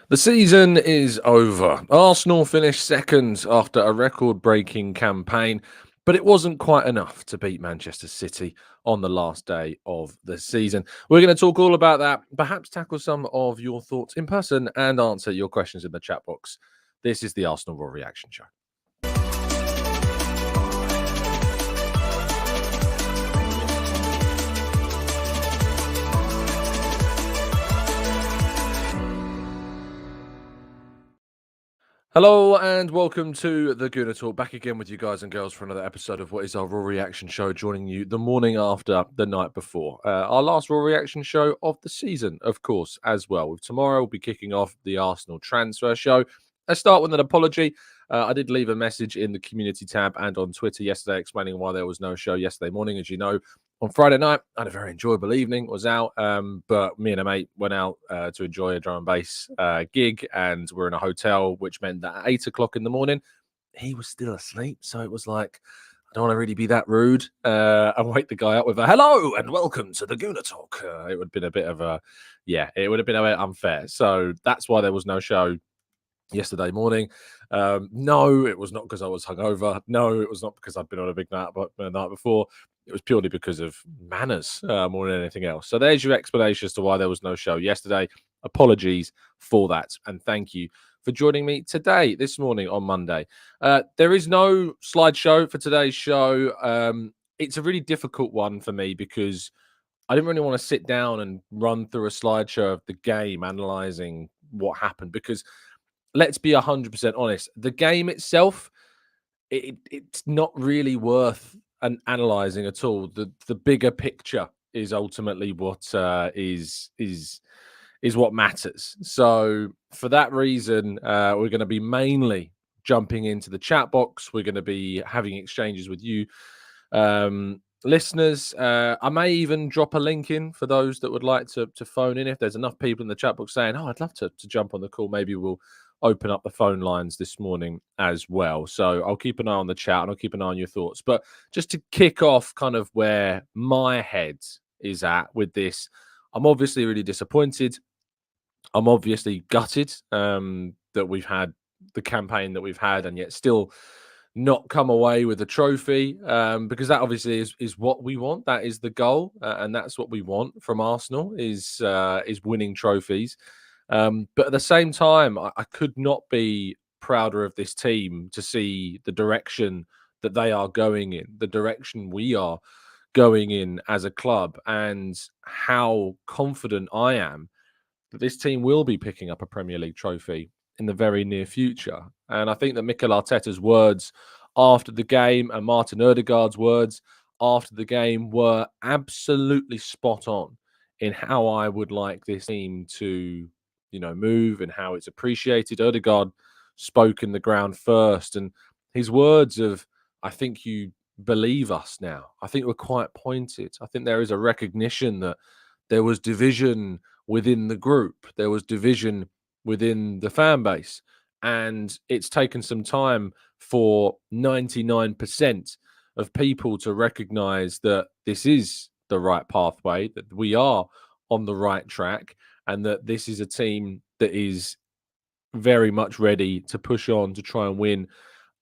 The season is over. Arsenal finished second after a record breaking campaign, but it wasn't quite enough to beat Manchester City on the last day of the season. We're going to talk all about that, perhaps tackle some of your thoughts in person and answer your questions in the chat box. This is the Arsenal Raw Reaction Show. Hello and welcome to the Gooner Talk. Back again with you guys and girls for another episode of what is our Raw Reaction Show, joining you the morning after the night before. Our last Raw Reaction Show of the season, of course, as well. With tomorrow, we'll be kicking off the Arsenal transfer show. Let's start with an apology. I did leave a message in the community tab and on Twitter yesterday explaining why there was no show yesterday morning. As you know, on Friday night, I had a very enjoyable evening, was out, but me and a mate went out to enjoy a drum and bass gig, and we're in a hotel, which meant that at 8 o'clock in the morning, he was still asleep. So it was like, I don't want to really be that rude and wake the guy up with a hello and welcome to the Gooner Talk. It would have been a bit of a, it would have been a bit unfair. So that's why there was no show yesterday morning. No, it was not because I was hungover. No, it was not because I'd been on a big night, but the night before. It was purely because of manners more than anything else. So there's your explanation as to why there was no show yesterday. Apologies for that. And thank you for joining me today, this morning on Monday. There is no slideshow for today's show. It's a really difficult one for me because I didn't really want to sit down and run through a slideshow of the game, analysing what happened. Because let's be 100% honest, the game itself, it's not really worth analysing at all. The bigger picture is ultimately what is what matters. So for that reason, we're going to be mainly jumping into the chat box. We're going to be having exchanges with you listeners. I may even drop a link in for those that would like to phone in. If there's enough people in the chat box saying, oh, I'd love to jump on the call, maybe we'll open up the phone lines this morning as well. So I'll keep an eye on the chat and I'll keep an eye on your thoughts. But just to kick off kind of where my head is at with this, I'm obviously really disappointed. I'm obviously gutted that we've had the campaign that we've had and yet still not come away with a trophy, because that obviously is what we want. That is the goal, and that's what we want from Arsenal is winning trophies. But at the same time, I could not be prouder of this team to see the direction that they are going in, the direction we are going in as a club, and how confident I am that this team will be picking up a Premier League trophy in the very near future. And I think that Mikel Arteta's words after the game and Martin Odegaard's words after the game were absolutely spot on in how I would like this team to, move and how it's appreciated. Odegaard spoke in the ground first, and his words of, I think you believe us now, I think were quite pointed. I think there is a recognition that there was division within the group. There was division within the fan base. And it's taken some time for 99% of people to recognize that this is the right pathway, that we are on the right track, and that this is a team that is very much ready to push on to try and win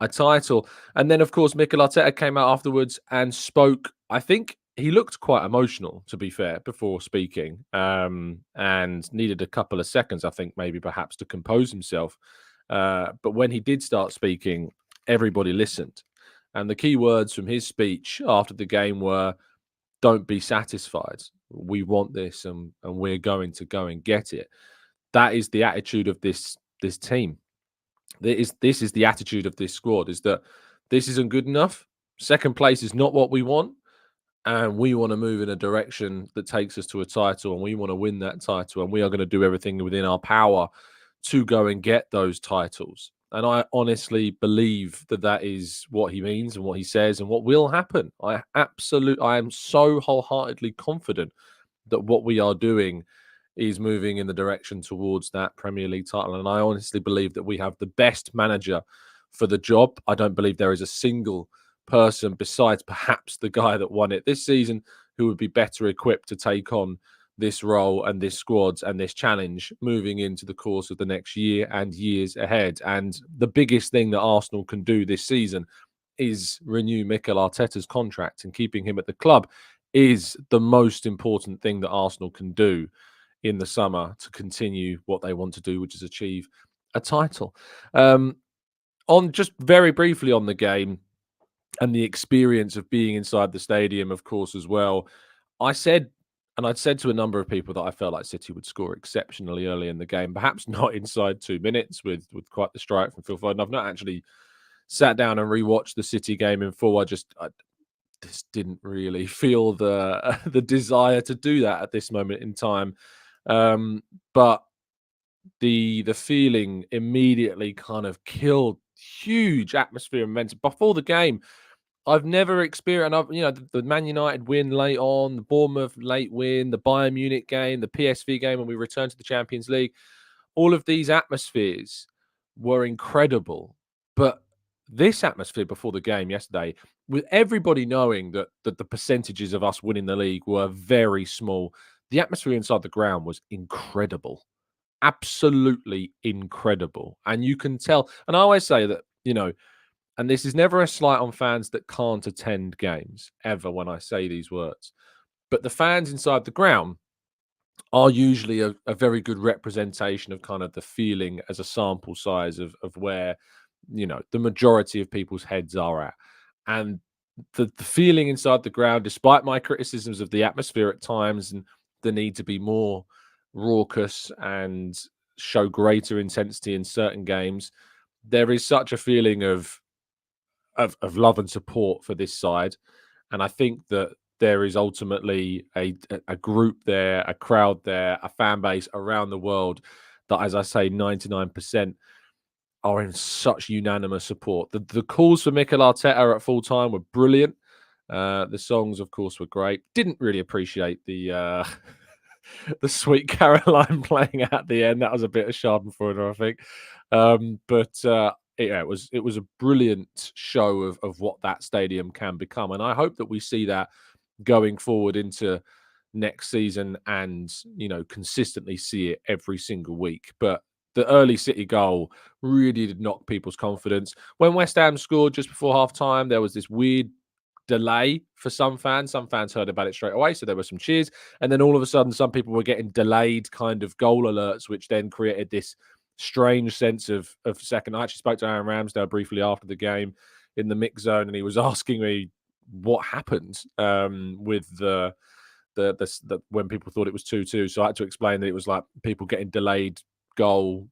a title. And then, of course, Mikel Arteta came out afterwards and spoke. I think he looked quite emotional, to be fair, before speaking, and needed a couple of seconds, I think, maybe perhaps to compose himself. But when he did start speaking, everybody listened. And the key words from his speech after the game were, don't be satisfied. We want this and we're going to go and get it. That is the attitude of this team. This is the attitude of this squad, is that this isn't good enough. Second place is not what we want. And we want to move in a direction that takes us to a title, and we want to win that title. And we are going to do everything within our power to go and get those titles. And I honestly believe that that is what he means and what he says and what will happen. I am so wholeheartedly confident that what we are doing is moving in the direction towards that Premier League title. And I honestly believe that we have the best manager for the job. I don't believe there is a single person besides perhaps the guy that won it this season who would be better equipped to take on this role and this squad and this challenge moving into the course of the next year and years ahead. And the biggest thing that Arsenal can do this season is renew Mikel Arteta's contract, and keeping him at the club is the most important thing that Arsenal can do in the summer to continue what they want to do, which is achieve a title. On just very briefly on the game and the experience of being inside the stadium, of course, as well. I'd said to a number of people that I felt like City would score exceptionally early in the game, perhaps not inside 2 minutes with quite the strike from Phil Foden. I've not actually sat down and rewatched the City game in full. I just didn't really feel the the desire to do that at this moment in time. But the feeling immediately kind of killed huge atmosphere and momentum before the game. I've never experienced, the Man United win late on, the Bournemouth late win, the Bayern Munich game, the PSV game when we returned to the Champions League. All of these atmospheres were incredible. But this atmosphere before the game yesterday, with everybody knowing that the percentages of us winning the league were very small, the atmosphere inside the ground was incredible. Absolutely incredible. And you can tell, and I always say that, and this is never a slight on fans that can't attend games, ever, when I say these words. But the fans inside the ground are usually a very good representation of kind of the feeling as a sample size of where, the majority of people's heads are at. And the feeling inside the ground, despite my criticisms of the atmosphere at times and the need to be more raucous and show greater intensity in certain games, there is such a feeling of love and support for this side. And I think that there is ultimately a group there, a crowd there, a fan base around the world that, as I say, 99% are in such unanimous support. The calls for Mikel Arteta at full time were brilliant. The songs, of course, were great. Didn't really appreciate the the Sweet Caroline playing at the end. That was a bit of Schadenfreude, I think. It was a brilliant show of what that stadium can become, and I hope that we see that going forward into next season and consistently see it every single week. But the early City goal really did knock people's confidence. When West Ham scored just before half time, there was this weird delay for some fans. Some fans heard about it straight away, so there were some cheers. And then all of a sudden, some people were getting delayed kind of goal alerts, which then created this strange sense of second. I actually spoke to Aaron Ramsdale briefly after the game in the mix zone, and he was asking me what happened with the when people thought it was 2-2. So I had to explain that it was like people getting delayed goal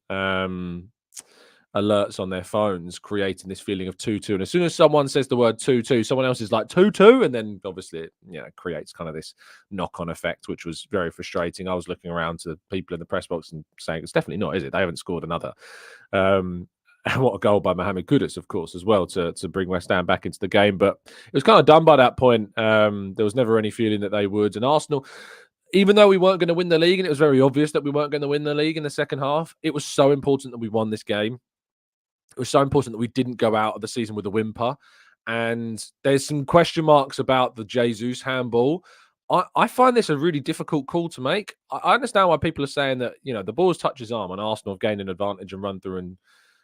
alerts on their phones, creating this feeling of 2-2. And as soon as someone says the word 2-2, someone else is like 2-2, and then obviously it creates kind of this knock-on effect, which was very frustrating. I was looking around to people in the press box and saying, it's definitely not, is it? They haven't scored another. What a goal by Mohamed Kudus, of course, as well, to bring West Ham back into the game. But it was kind of done by that point. There was never any feeling that they would. And Arsenal, even though we weren't going to win the league, and it was very obvious that we weren't going to win the league in the second half, it was so important that we won this game. It was so important that we didn't go out of the season with a whimper. And there's some question marks about the Jesus handball. I find this a really difficult call to make. I understand why people are saying that, the ball's touched his arm and Arsenal have gained an advantage and run through and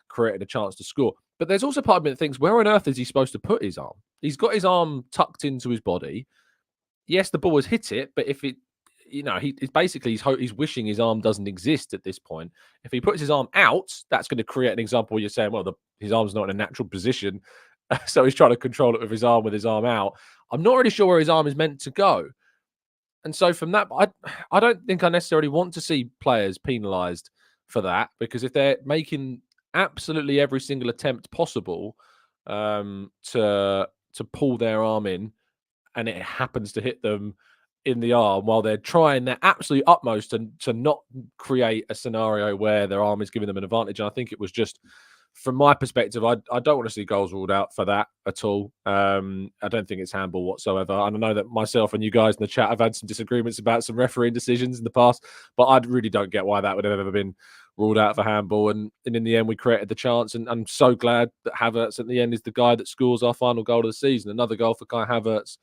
created a chance to score. But there's also part of me that thinks, where on earth is he supposed to put his arm? He's got his arm tucked into his body. Yes, the ball has hit it, but if it, he's wishing his arm doesn't exist at this point. If he puts his arm out, that's going to create an example where you're saying, well, his arm's not in a natural position, so he's trying to control it with his arm out. I'm not really sure where his arm is meant to go. And so from that, I don't think I necessarily want to see players penalised for that, because if they're making absolutely every single attempt possible to pull their arm in, and it happens to hit them in the arm while they're trying their absolute utmost to not create a scenario where their arm is giving them an advantage. And I think it was just, from my perspective, I don't want to see goals ruled out for that at all. I don't think it's handball whatsoever. And I know that myself and you guys in the chat have had some disagreements about some refereeing decisions in the past, but I really don't get why that would have ever been ruled out for handball. And in the end, we created the chance. And I'm so glad that Havertz at the end is the guy that scores our final goal of the season. Another goal for Kai Havertz.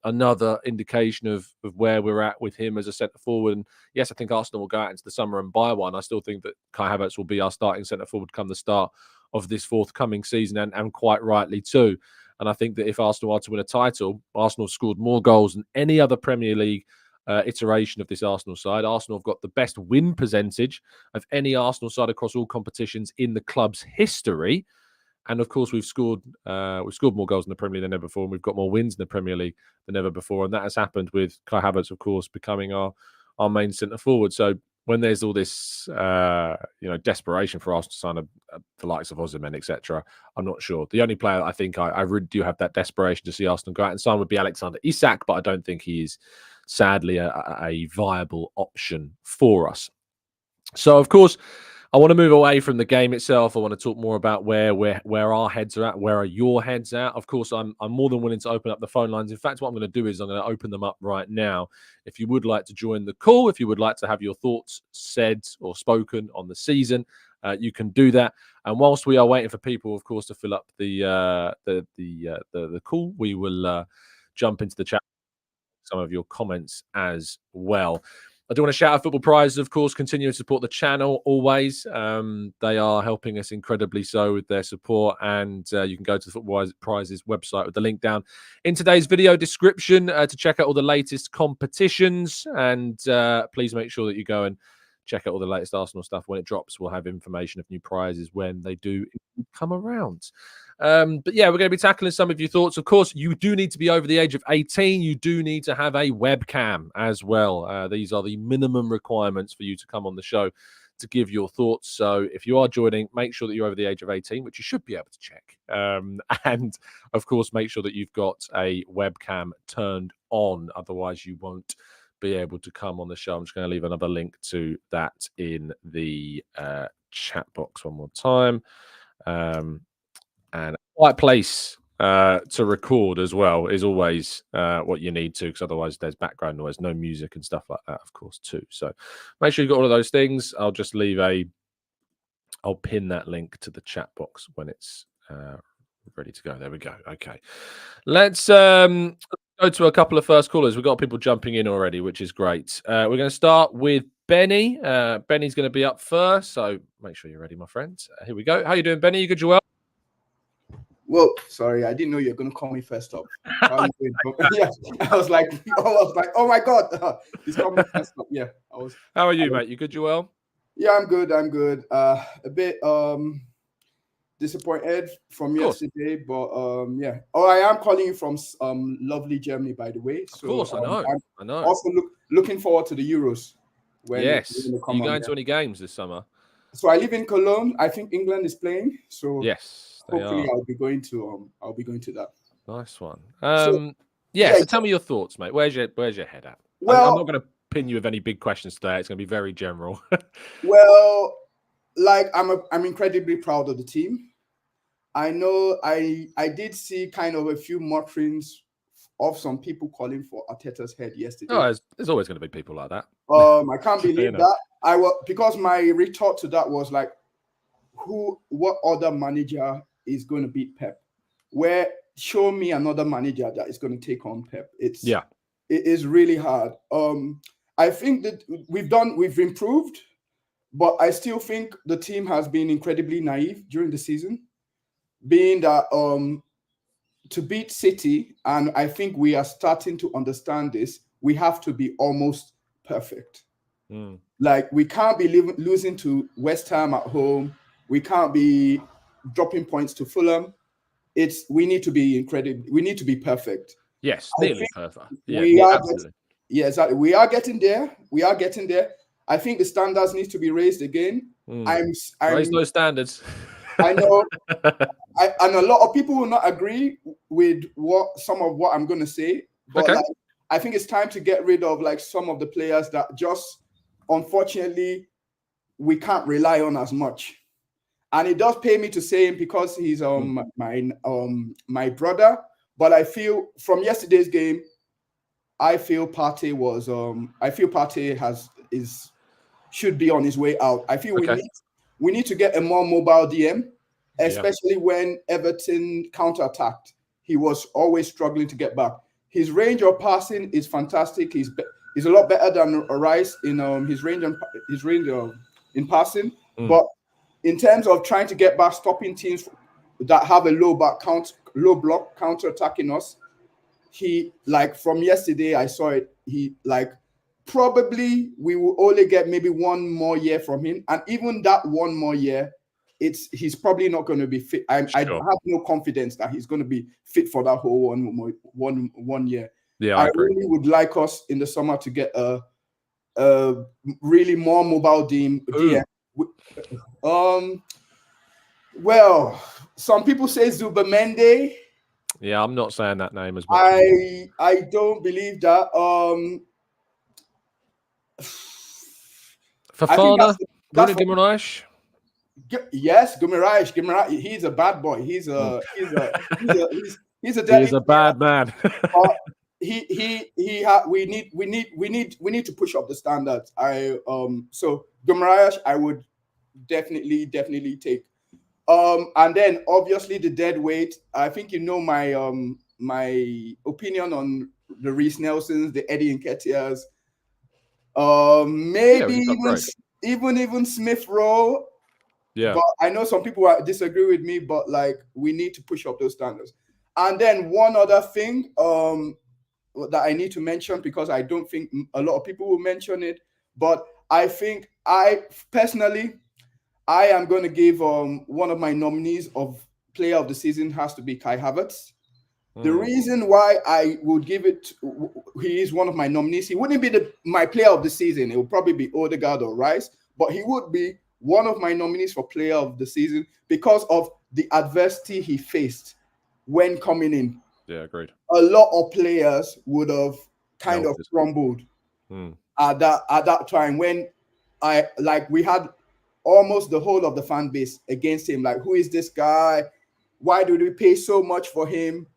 another indication of where we're at with him as a centre forward. And yes, I think Arsenal will go out into the summer and buy one. I still think that Kai Havertz will be our starting centre forward come the start of this forthcoming season, and quite rightly too. And I think that if Arsenal are to win a title, Arsenal have scored more goals than any other Premier League iteration of this Arsenal side. Arsenal have got the best win percentage of any Arsenal side across all competitions in the club's history. And of course, we've scored more goals in the Premier League than ever before, and we've got more wins in the Premier League than ever before. And that has happened with Kai Havertz, of course, becoming our main centre forward. So when there's all this, desperation for Arsenal to sign the likes of Osimhen, etc., I'm not sure. The only player I think I really do have that desperation to see Arsenal go out and sign would be Alexander Isak, but I don't think he is, sadly, a viable option for us. So, of course, I want to move away from the game itself. I want to talk more about where our heads are at. Where are your heads at? Of course, I'm more than willing to open up the phone lines. In fact, what I'm going to do is I'm going to open them up right now. If you would like to join the call, if you would like to have your thoughts said or spoken on the season, you can do that. And whilst we are waiting for people, of course, to fill up the call, we will jump into the chat. Some of your comments as well. I do want to shout out Football Prizes, of course, continue to support the channel always. They are helping us incredibly so with their support, and you can go to the Football Prizes website with the link down in today's video description to check out all the latest competitions, and please make sure that you go and check out all the latest Arsenal stuff when it drops. We'll have information of new prizes when they do come around. But yeah, we're going to be tackling some of your thoughts. Of course, you do need to be over the age of 18. You do need to have a webcam as well. These are the minimum requirements for you to come on the show to give your thoughts. So if you are joining, make sure that you're over the age of 18, which you should be able to check. And of course, make sure that you've got a webcam turned on. Otherwise, you won't be able to come on the show. I'm just going to leave another link to that in the chat box one more time. And a quiet place to record as well is always what you need to, because otherwise there's background noise, no music and stuff like that, of course, too. So make sure you've got all of those things. I'll just I'll pin that link to the chat box when it's ready to go. There we go. Okay. Let's go to a couple of first callers. We've got people jumping in already, which is great. We're going to start with Benny. Benny's going to be up first, so make sure you're ready, my friend. Here we go. How you doing, Benny? You good, Joel? Well, sorry, I didn't know you were going to call me first up. Yeah, I was like, oh my God, he's coming first up. Yeah, How are you, mate? You good, Joel? Yeah, I'm good. A bit disappointed from yesterday, but yeah. Oh, I am calling you from lovely Germany, by the way. So, of course, I know. I'm also looking forward to the Euros. Yes. Are you going to any games this summer? So I live in Cologne. I think England is playing. So yes, hopefully I'll be going to that. Nice one. So tell me your thoughts, mate. Where's your head at? Well, I'm not going to pin you with any big questions today. It's going to be very general. Well, like I'm incredibly proud of the team. I know I did see kind of a few mutterings of some people calling for Arteta's head yesterday. Oh, there's always going to be people like that. I can't believe that. Because my retort to that was like, what other manager is going to beat Pep? Show me another manager that is going to take on Pep. It is really hard. I think that we've improved, but I still think the team has been incredibly naive during the season, being that to beat City, and I think we are starting to understand this, we have to be almost perfect. Like, we can't be losing to West Ham at home. We can't be dropping points to Fulham. We need to be incredible. We need to be perfect. Yes, nearly perfect. Absolutely. Exactly. We are getting there. I think the standards need to be raised again. Raise those standards. I know. And a lot of people will not agree with some of what I'm going to say. But I think it's time to get rid of like some of the players that just, unfortunately, we can't rely on as much. And it does pay me to say him because he's my brother. But I feel from yesterday's game, I feel Partey should be on his way out. I feel we need to get a more mobile DM, especially when Everton counterattacked. He was always struggling to get back. his range of passing is fantastic. He's a lot better than Rice in his range in passing. But in terms of trying to get back, stopping teams that have a low block counter attacking us, he, like, from yesterday I saw it. He, like, probably we will only get maybe 1 more year from him, and even that 1 more year, he's probably not going to be fit. I have no confidence that he's going to be fit for that whole one year. Yeah, I really would like us in the summer to get a really more mobile DM. Well, some people say Zubamende. Yeah, I'm not saying that name as much. I don't believe that. Fafana, Bruno Guimaraes. Yes, Guimaraes. He's a bad boy. He's a bad man. We need to push up the standards. So Guimaraes I would definitely take. And then obviously the dead weight. I think you know my my opinion on the Reece Nelsons, the Eddie Nketiahs. Maybe even Smith Rowe. Yeah. But I know some people disagree with me, but like we need to push up those standards. And then one other thing that I need to mention, because I don't think a lot of people will mention it, but I think I am going to give one of my nominees of player of the season has to be Kai Havertz. The reason why I would give it, he is one of my nominees. He wouldn't be my player of the season. It would probably be Odegaard or Rice, but he would be one of my nominees for player of the season because of the adversity he faced when coming in. Yeah, agreed. A lot of players would have kind of crumbled at that time when we had almost the whole of the fan base against him. Like, who is this guy? Why do we pay so much for him?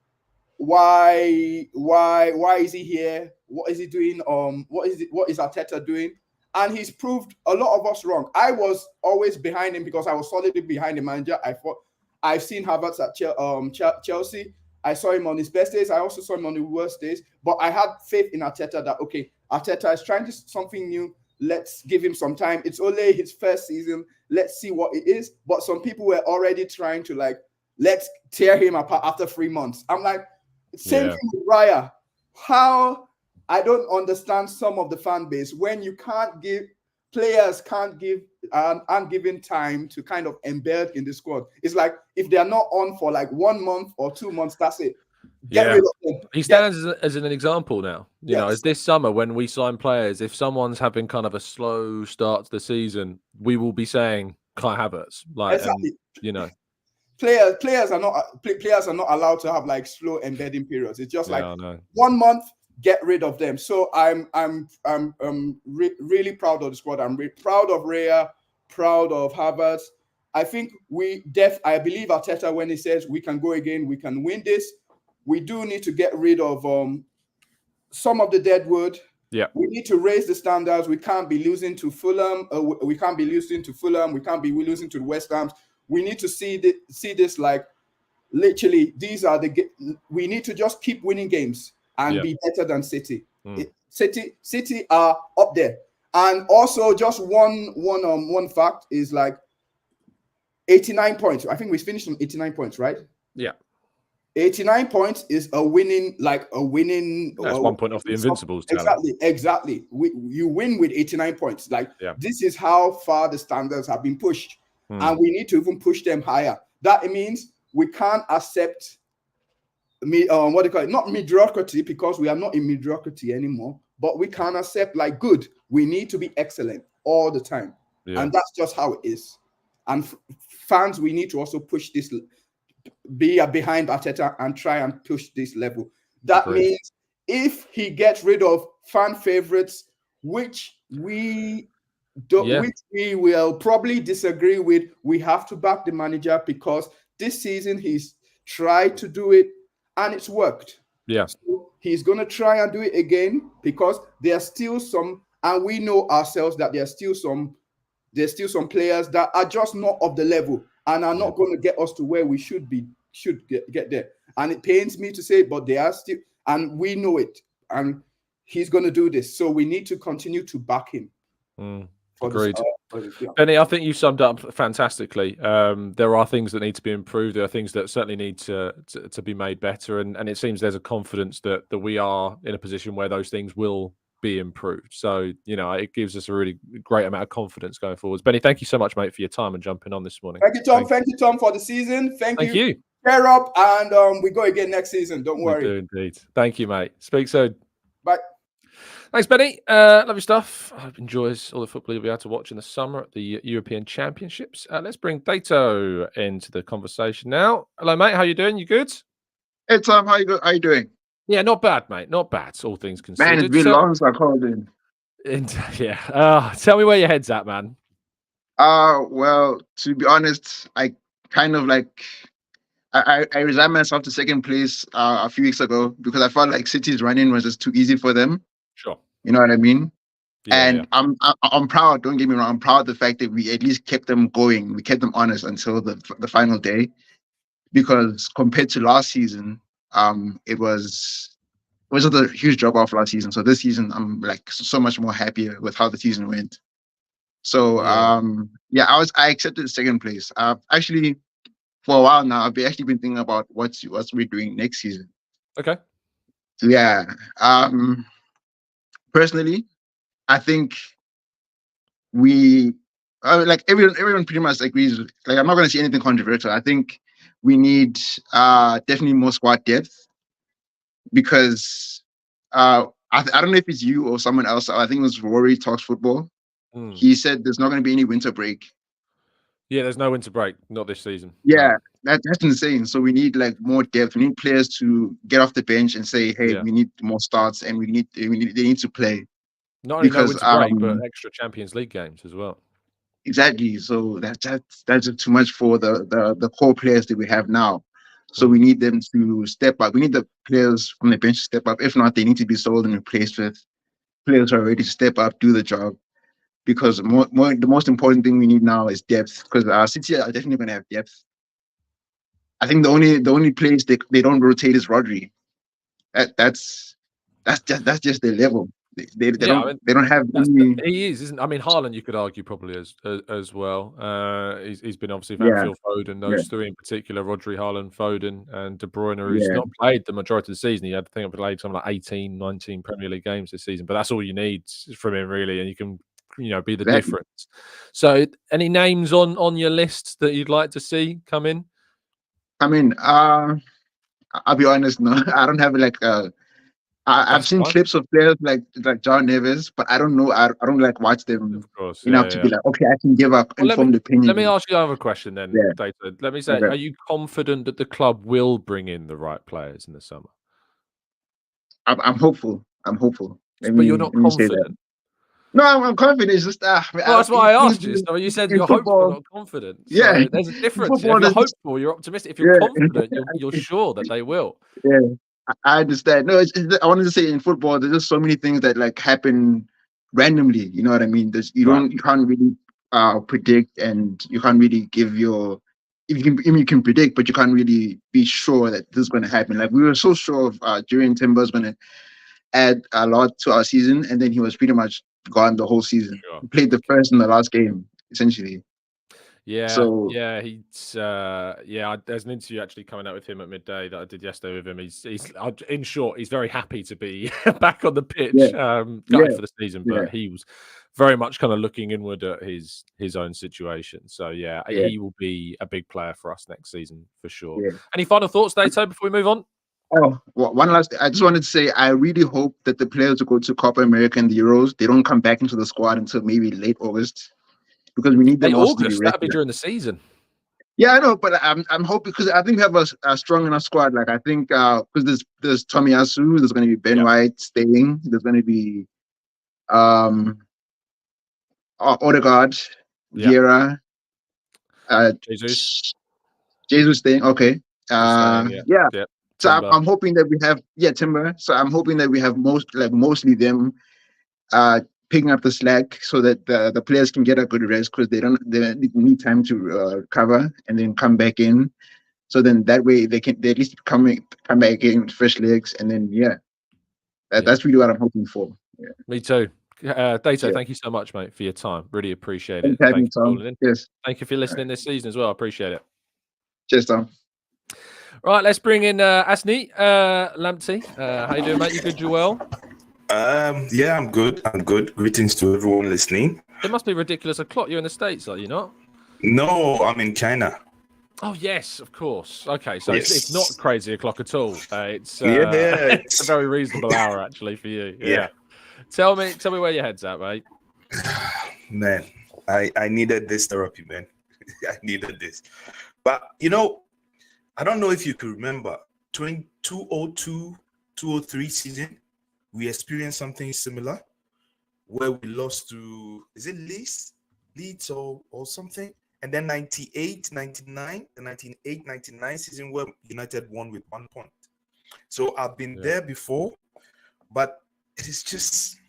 Why is he here? What is he doing? What is Arteta doing? And he's proved a lot of us wrong. I was always behind him because I was solidly behind the manager. I've seen Havertz at Chelsea. I saw him on his best days. I also saw him on the worst days. But I had faith in Arteta that, okay, Arteta is trying something new. Let's give him some time. It's only his first season. Let's see what it is. But some people were already trying to, like, let's tear him apart after 3 months. I'm like, same thing with Raya. How I don't understand some of the fan base when you players can't give ungiven time to kind of embed in the squad. It's like if they're not on for like 1 month or 2 months, that's it. Get rid of them. He stands as an example now. You know, as this summer when we sign players, if someone's having kind of a slow start to the season, we will be saying Kai Havertz. Like, exactly. You know. Players are not allowed to have like slow embedding periods. It's just 1 month, get rid of them. So I'm really proud of the squad. I'm proud of Raya, proud of Havertz. I think I believe Arteta when he says we can go again, we can win this. We do need to get rid of some of the dead wood. Yeah, we need to raise the standards. We can't be losing to Fulham. We can't be losing to Fulham. We can't be losing to the West Ham. We need to see this like literally. We need to just keep winning games and be better than City. City are up there. And also, just one fact is like 89 points. I think we finished on 89 points, right? Yeah. 89 points is a winning. That's 1 point off the Invincibles. Exactly. You win with 89 points. This is how far the standards have been pushed. And we need to even push them higher. That means we can't accept not mediocrity, because we are not in mediocrity anymore, but we can't accept like good. We need to be excellent all the time. And that's just how it is. And fans, we need to also push this, be behind Arteta and try and push this level. That means if he gets rid of fan favorites, which we will probably disagree with, we have to back the manager, because this season he's tried to do it and it's worked. Yeah. So he's going to try and do it again, because there's still some, and we know ourselves that there's still some players that are just not of the level and are not going to get us to where we should get there. And it pains me to say, but they are still, and we know it, and he's going to do this. So we need to continue to back him. Agreed. Benny, I think you summed up fantastically. There are things that need to be improved. There are things that certainly need to be made better, and it seems there's a confidence that we are in a position where those things will be improved. So, it gives us a really great amount of confidence going forwards. Benny, thank you so much, mate, for your time and jumping on this morning. Thank you, Tom. Thank you, Tom, for the season. Thank you. Pair up, and we go again next season. Don't worry. We do indeed. Thank you, mate. Speak soon. Bye. Thanks, Benny. Lovely stuff. I hope you enjoys all the football you'll be able to watch in the summer at the European Championships. Let's bring Dato into the conversation now. Hello, mate. How you doing? You good? Hey, Tom. How you doing? Yeah, not bad, mate. Not bad. All things considered. Man, it's been long since I called in. Tell me where your head's at, man. Well, to be honest, I kind of I resigned myself to second place a few weeks ago because I felt like City's running was just too easy for them. Sure. You know what I mean? Yeah, and yeah. I'm proud. Don't get me wrong. I'm proud of the fact that we at least kept them going. We kept them honest until the final day, because compared to last season, it was a huge drop off last season. So this season, I'm like so much more happier with how the season went. So I accepted second place. Actually, for a while now, I've actually been thinking about what we're doing next season. Okay. So yeah. Personally, I think we everyone pretty much agrees. Like, I'm not going to say anything controversial. I think we need definitely more squad depth, because I don't know if it's you or someone else. I think it was Rory Talks Football. He said there's not going to be any winter break. Yeah, there's no winter break, not this season. Yeah, no. That's insane. So we need more depth. We need players to get off the bench and say, "Hey, we need more starts, and they need to play." Not only no winter break, but extra Champions League games as well. Exactly. So that's just too much for the core players that we have now. So we need them to step up. We need the players from the bench to step up. If not, they need to be sold and replaced with players who are ready to step up, do the job. Because the most important thing we need now is depth. Because City are definitely going to have depth. I think the only place they don't rotate is Rodri. That's just their level. They don't have any... He is, isn't? I mean, Haaland, you could argue probably as well. He's been obviously Phil Foden, those three in particular, Rodri, Haaland, Foden, and De Bruyne, who's not played the majority of the season. He had, I think, played something like 18, 19 Premier League games this season, but that's all you need from him, really, and you can be the difference. So, any names on your list that you'd like to see come in? I mean, I'll be honest, no, I don't have I've seen clips of players like John Neves, but I don't know. I don't watch them enough to be like, okay, I can give an informed opinion. Let me ask you another question then, Data. Let me say, are you confident that the club will bring in the right players in the summer? I'm hopeful. But you're not confident. No, I'm confident. It's just that's why I asked you. So you said you're hopeful, not confident. So there's a difference. If you're hopeful, you're optimistic. If you're confident, you're sure that they will. Yeah, I understand. No, I wanted to say in football, there's just so many things that happen randomly. You know what I mean? You can't really predict, and you can't really give you can predict, but you can't really be sure that this is going to happen. Like, we were so sure of Julian Timber was going to add a lot to our season, and then he was pretty much gone the whole season. Sure. He played the first and the last game, essentially. Yeah. So he's there's an interview actually coming out with him at midday that I did yesterday with him. He's in short, he's very happy to be back on the pitch, for the season, but he was very much kind of looking inward at his own situation. So he will be a big player for us next season for sure. Any final thoughts, Dato, before we move on? Oh, one last thing. I just wanted to say, I really hope that the players who go to Copa America and the Euros, they don't come back into the squad until maybe late August, because we need them also to be ready. That'll be during the season. Yeah, I know, but I'm hoping, because I think we have a strong enough squad. Like, I think because there's Tomiyasu, there's going to be Ben White staying, there's going to be Odegaard, Vieira, Jesus staying. Okay, So I'm hoping that we have Timber. So I'm hoping that we have mostly them picking up the slack, so that the players can get a good rest, because they need time to recover and then come back in. So then that way they at least come back again with fresh legs, and then that's really what I'm hoping for. Yeah. Me too. Dato, Yeah. thank you so much, mate, for your time. Really appreciate Thanks it. for having Thank me, you for Tom. calling in. Yes. Thank you for listening this season as well. I appreciate it. Cheers, Tom. Right, let's bring in Asni Lamptey. How you doing, mate? You good? You well? Yeah, I'm good. I'm good. Greetings to everyone listening. It must be ridiculous o'clock. You're in the States, are you not? No, I'm in China. Oh, yes, of course. Okay, so Yes. it's not crazy o'clock at all. It's it's a very reasonable hour actually for you. Yeah. Tell me where your head's at, mate. Man, I needed this therapy, man. I needed this. But I don't know if you could remember 2002-2003 season, we experienced something similar where we lost to, is it Leeds or something? And then 98-99, the 98-99 season where United won with 1 point. So I've been there before, but it is just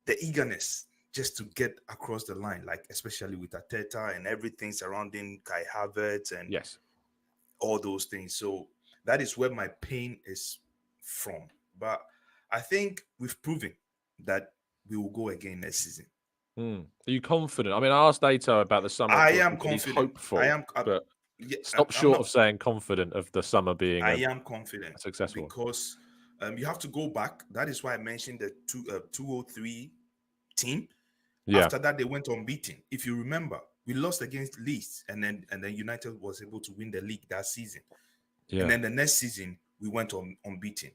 the eagerness just to get across the line, like especially with Arteta and everything surrounding Kai Havertz and all those things. So that is where my pain is from. But I think we've proven that we will go again next season. Are you confident? I mean, I asked Dato about the summer. I am confident. He's hopeful. But stop short of saying confident of the summer being. I am confident successful because you have to go back. That is why I mentioned the 203 team. Yeah. After that, they went unbeaten. If you remember, we lost against Leeds, and then United was able to win the league that season. Yeah. And then the next season, we went unbeaten.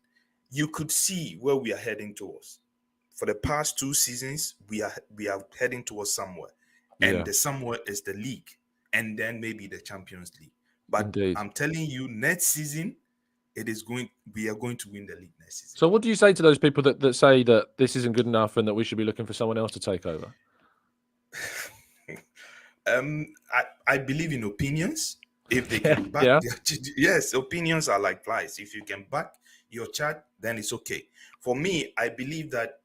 You could see where we are heading towards. For the past 2 seasons, we are heading towards somewhere, and the somewhere is the league, and then maybe the Champions League. But indeed, I'm telling you, next season, we are going to win the league next season. So, what do you say to those people that say that this isn't good enough and that we should be looking for someone else to take over? I believe in opinions. If they can back, yes, opinions are like flies. If you can back your chart, then it's okay. For me, I believe that.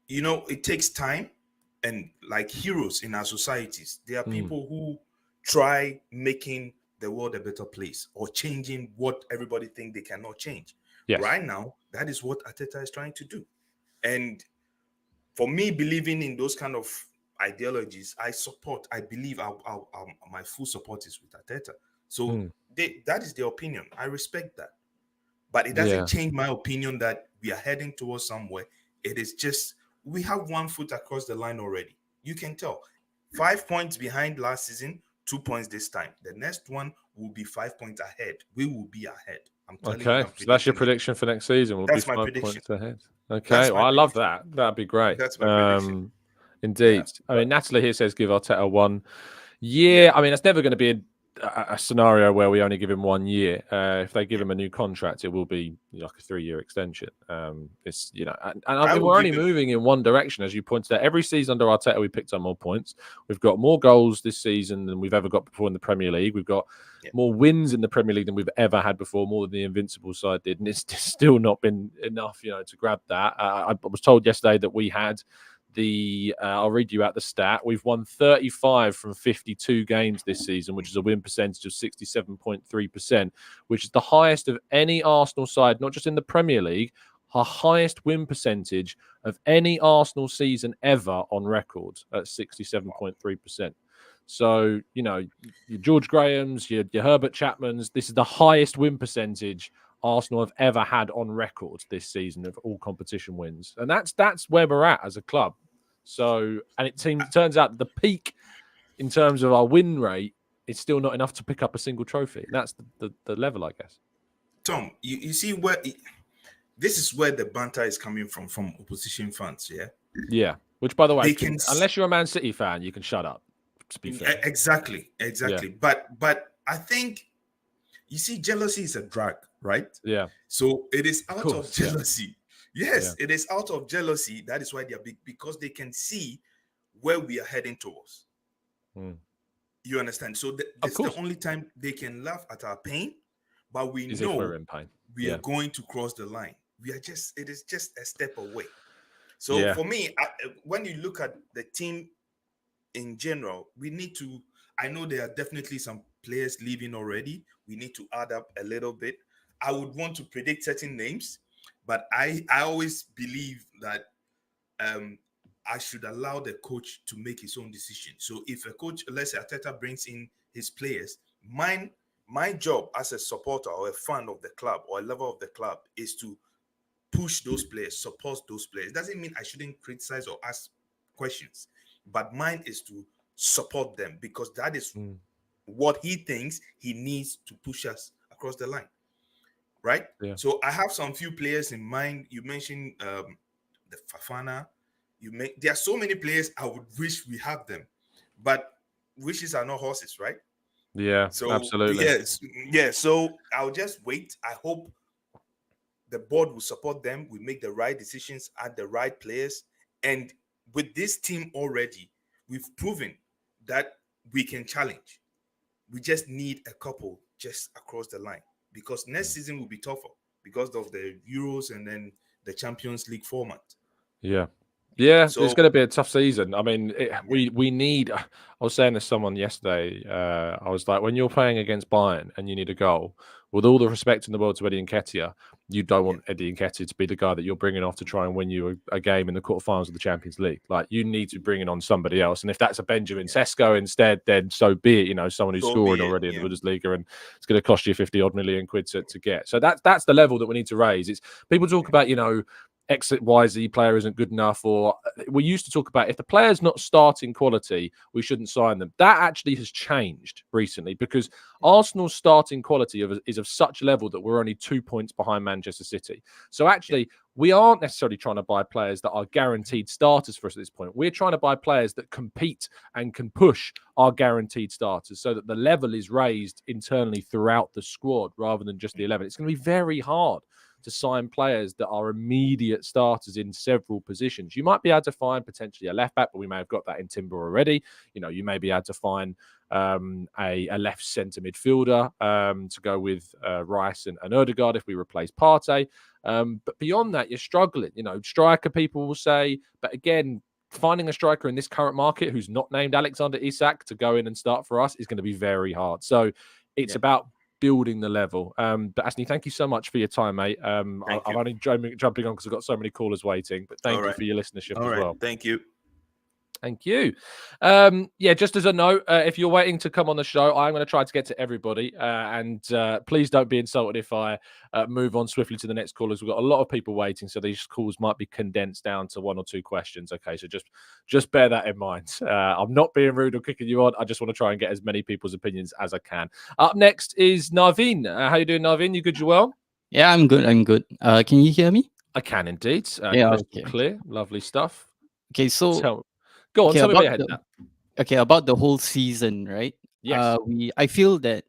It takes time, and like heroes in our societies, there are people who try making the world a better place or changing what everybody think they cannot change. Yes. Right now, that is what Arteta is trying to do. And for me, believing in those kind of ideologies, I believe my full support is with Arteta. So that is their opinion. I respect that. But it doesn't change my opinion that we are heading towards somewhere. It is just, we have 1 foot across the line already. You can tell. 5 points behind last season, 2 points this time. The next one will be 5 points ahead. We will be ahead. I'm telling you. Okay, so that's your prediction for next season. We'll that's be my 5 prediction. points ahead. Okay, well, I love that. That'd be great. That's my prediction. Indeed. Yeah. I mean, Natalie here says give Arteta 1 year. I mean, that's never going to be a scenario where we only give him 1 year. If they give him a new contract, it will be like a 3-year extension. It's and I mean, we're only moving in one direction, as you pointed out. Every season under Arteta, we picked up more points. We've got more goals this season than we've ever got before in the Premier League. We've got more wins in the Premier League than we've ever had before, more than the Invincible side did, and it's still not been enough, to grab that. I was told yesterday that we had. I'll read you out the stat. We've won 35 from 52 games this season, which is a win percentage of 67.3%, which is the highest of any Arsenal side, not just in the Premier League, our highest win percentage of any Arsenal season ever on record at 67.3%. So, your George Graham's, your Herbert Chapman's, this is the highest win percentage Arsenal have ever had on record this season of all competition wins. And that's where we're at as a club. So, and it turns out the peak in terms of our win rate is still not enough to pick up a single trophy. That's the level, I guess. Tom, you see where this is where the banter is coming from opposition fans, yeah? Yeah. Which, by the way, unless you're a Man City fan, you can shut up, to be fair. Exactly. Yeah. But I think, you see, jealousy is a drag, right? Yeah. So it is out of jealousy. Yeah. Yes, it is out of jealousy. That is why they are big, because they can see where we are heading towards. You understand? So that's the only time they can laugh at our pain, but we know we're in pain. We are going to cross the line. It is just a step away. So for me, when you look at the team in general, we need to, I know there are definitely some players leaving already. We need to add up a little bit. I would want to predict certain names, but I always believe that I should allow the coach to make his own decision. So if a coach, let's say Arteta, brings in his players, my job as a supporter or a fan of the club or a lover of the club is to push those players, support those players. Doesn't mean I shouldn't criticize or ask questions, but mine is to support them because that is what he thinks he needs to push us across the line. Right? Yeah. So I have some few players in mind. You mentioned the Fafana. There are so many players I would wish we have them, but wishes are not horses, right? Yeah, So absolutely. Yes. So I'll just wait. I hope the board will support them. We make the right decisions, add the right players, and with this team already, we've proven that we can challenge. We just need a couple just across the line because next season will be tougher because of the Euros and then the Champions League format. Yeah. Yeah, So it's going to be a tough season. I mean, we need. I was saying to someone yesterday. I was like, when you're playing against Bayern and you need a goal, with all the respect in the world to Eddie Nketiah, you don't want Eddie Nketiah to be the guy that you're bringing off to try and win you a game in the quarterfinals of the Champions League. Like, you need to bring in on somebody else, and if that's a Benjamin Sesko instead, then so be it. You know, someone who's scoring already in the Bundesliga, and it's going to cost you 50-odd million quid to get. So that's the level that we need to raise. It's people talk about, you know, XYZ player isn't good enough, or we used to talk about if the player's not starting quality, we shouldn't sign them. That actually has changed recently because Arsenal's starting quality is of such level that we're only 2 points behind Manchester City. So actually, we aren't necessarily trying to buy players that are guaranteed starters for us at this point. We're trying to buy players that compete and can push our guaranteed starters so that the level is raised internally throughout the squad rather than just the 11. It's going to be very hard to sign players that are immediate starters in several positions. You might be able to find potentially a left back, but we may have got that in Timber already. You know, you may be able to find a left centre midfielder to go with Rice and Odegaard if we replace Partey. But beyond that, you're struggling. You know, striker people will say, but again, finding a striker in this current market who's not named Alexander Isak to go in and start for us is going to be very hard. So it's about building the level. But Ashley, thank you so much for your time, mate. I'm only jumping on because I've got so many callers waiting, but thank you for your listenership as well. Thank you. Thank you. Just as a note, if you're waiting to come on the show, I'm going to try to get to everybody. And please don't be insulted if I move on swiftly to the next callers. We've got a lot of people waiting, so these calls might be condensed down to 1 or 2 questions. Okay, so just bear that in mind. I'm not being rude or kicking you on. I just want to try and get as many people's opinions as I can. Up next is Naveen. How you doing, Naveen? You good? You well? Yeah, I'm good. Can you hear me? I can indeed. Clear. Lovely stuff. Okay, so go on, tell me about about the whole season, right? Yes. I feel that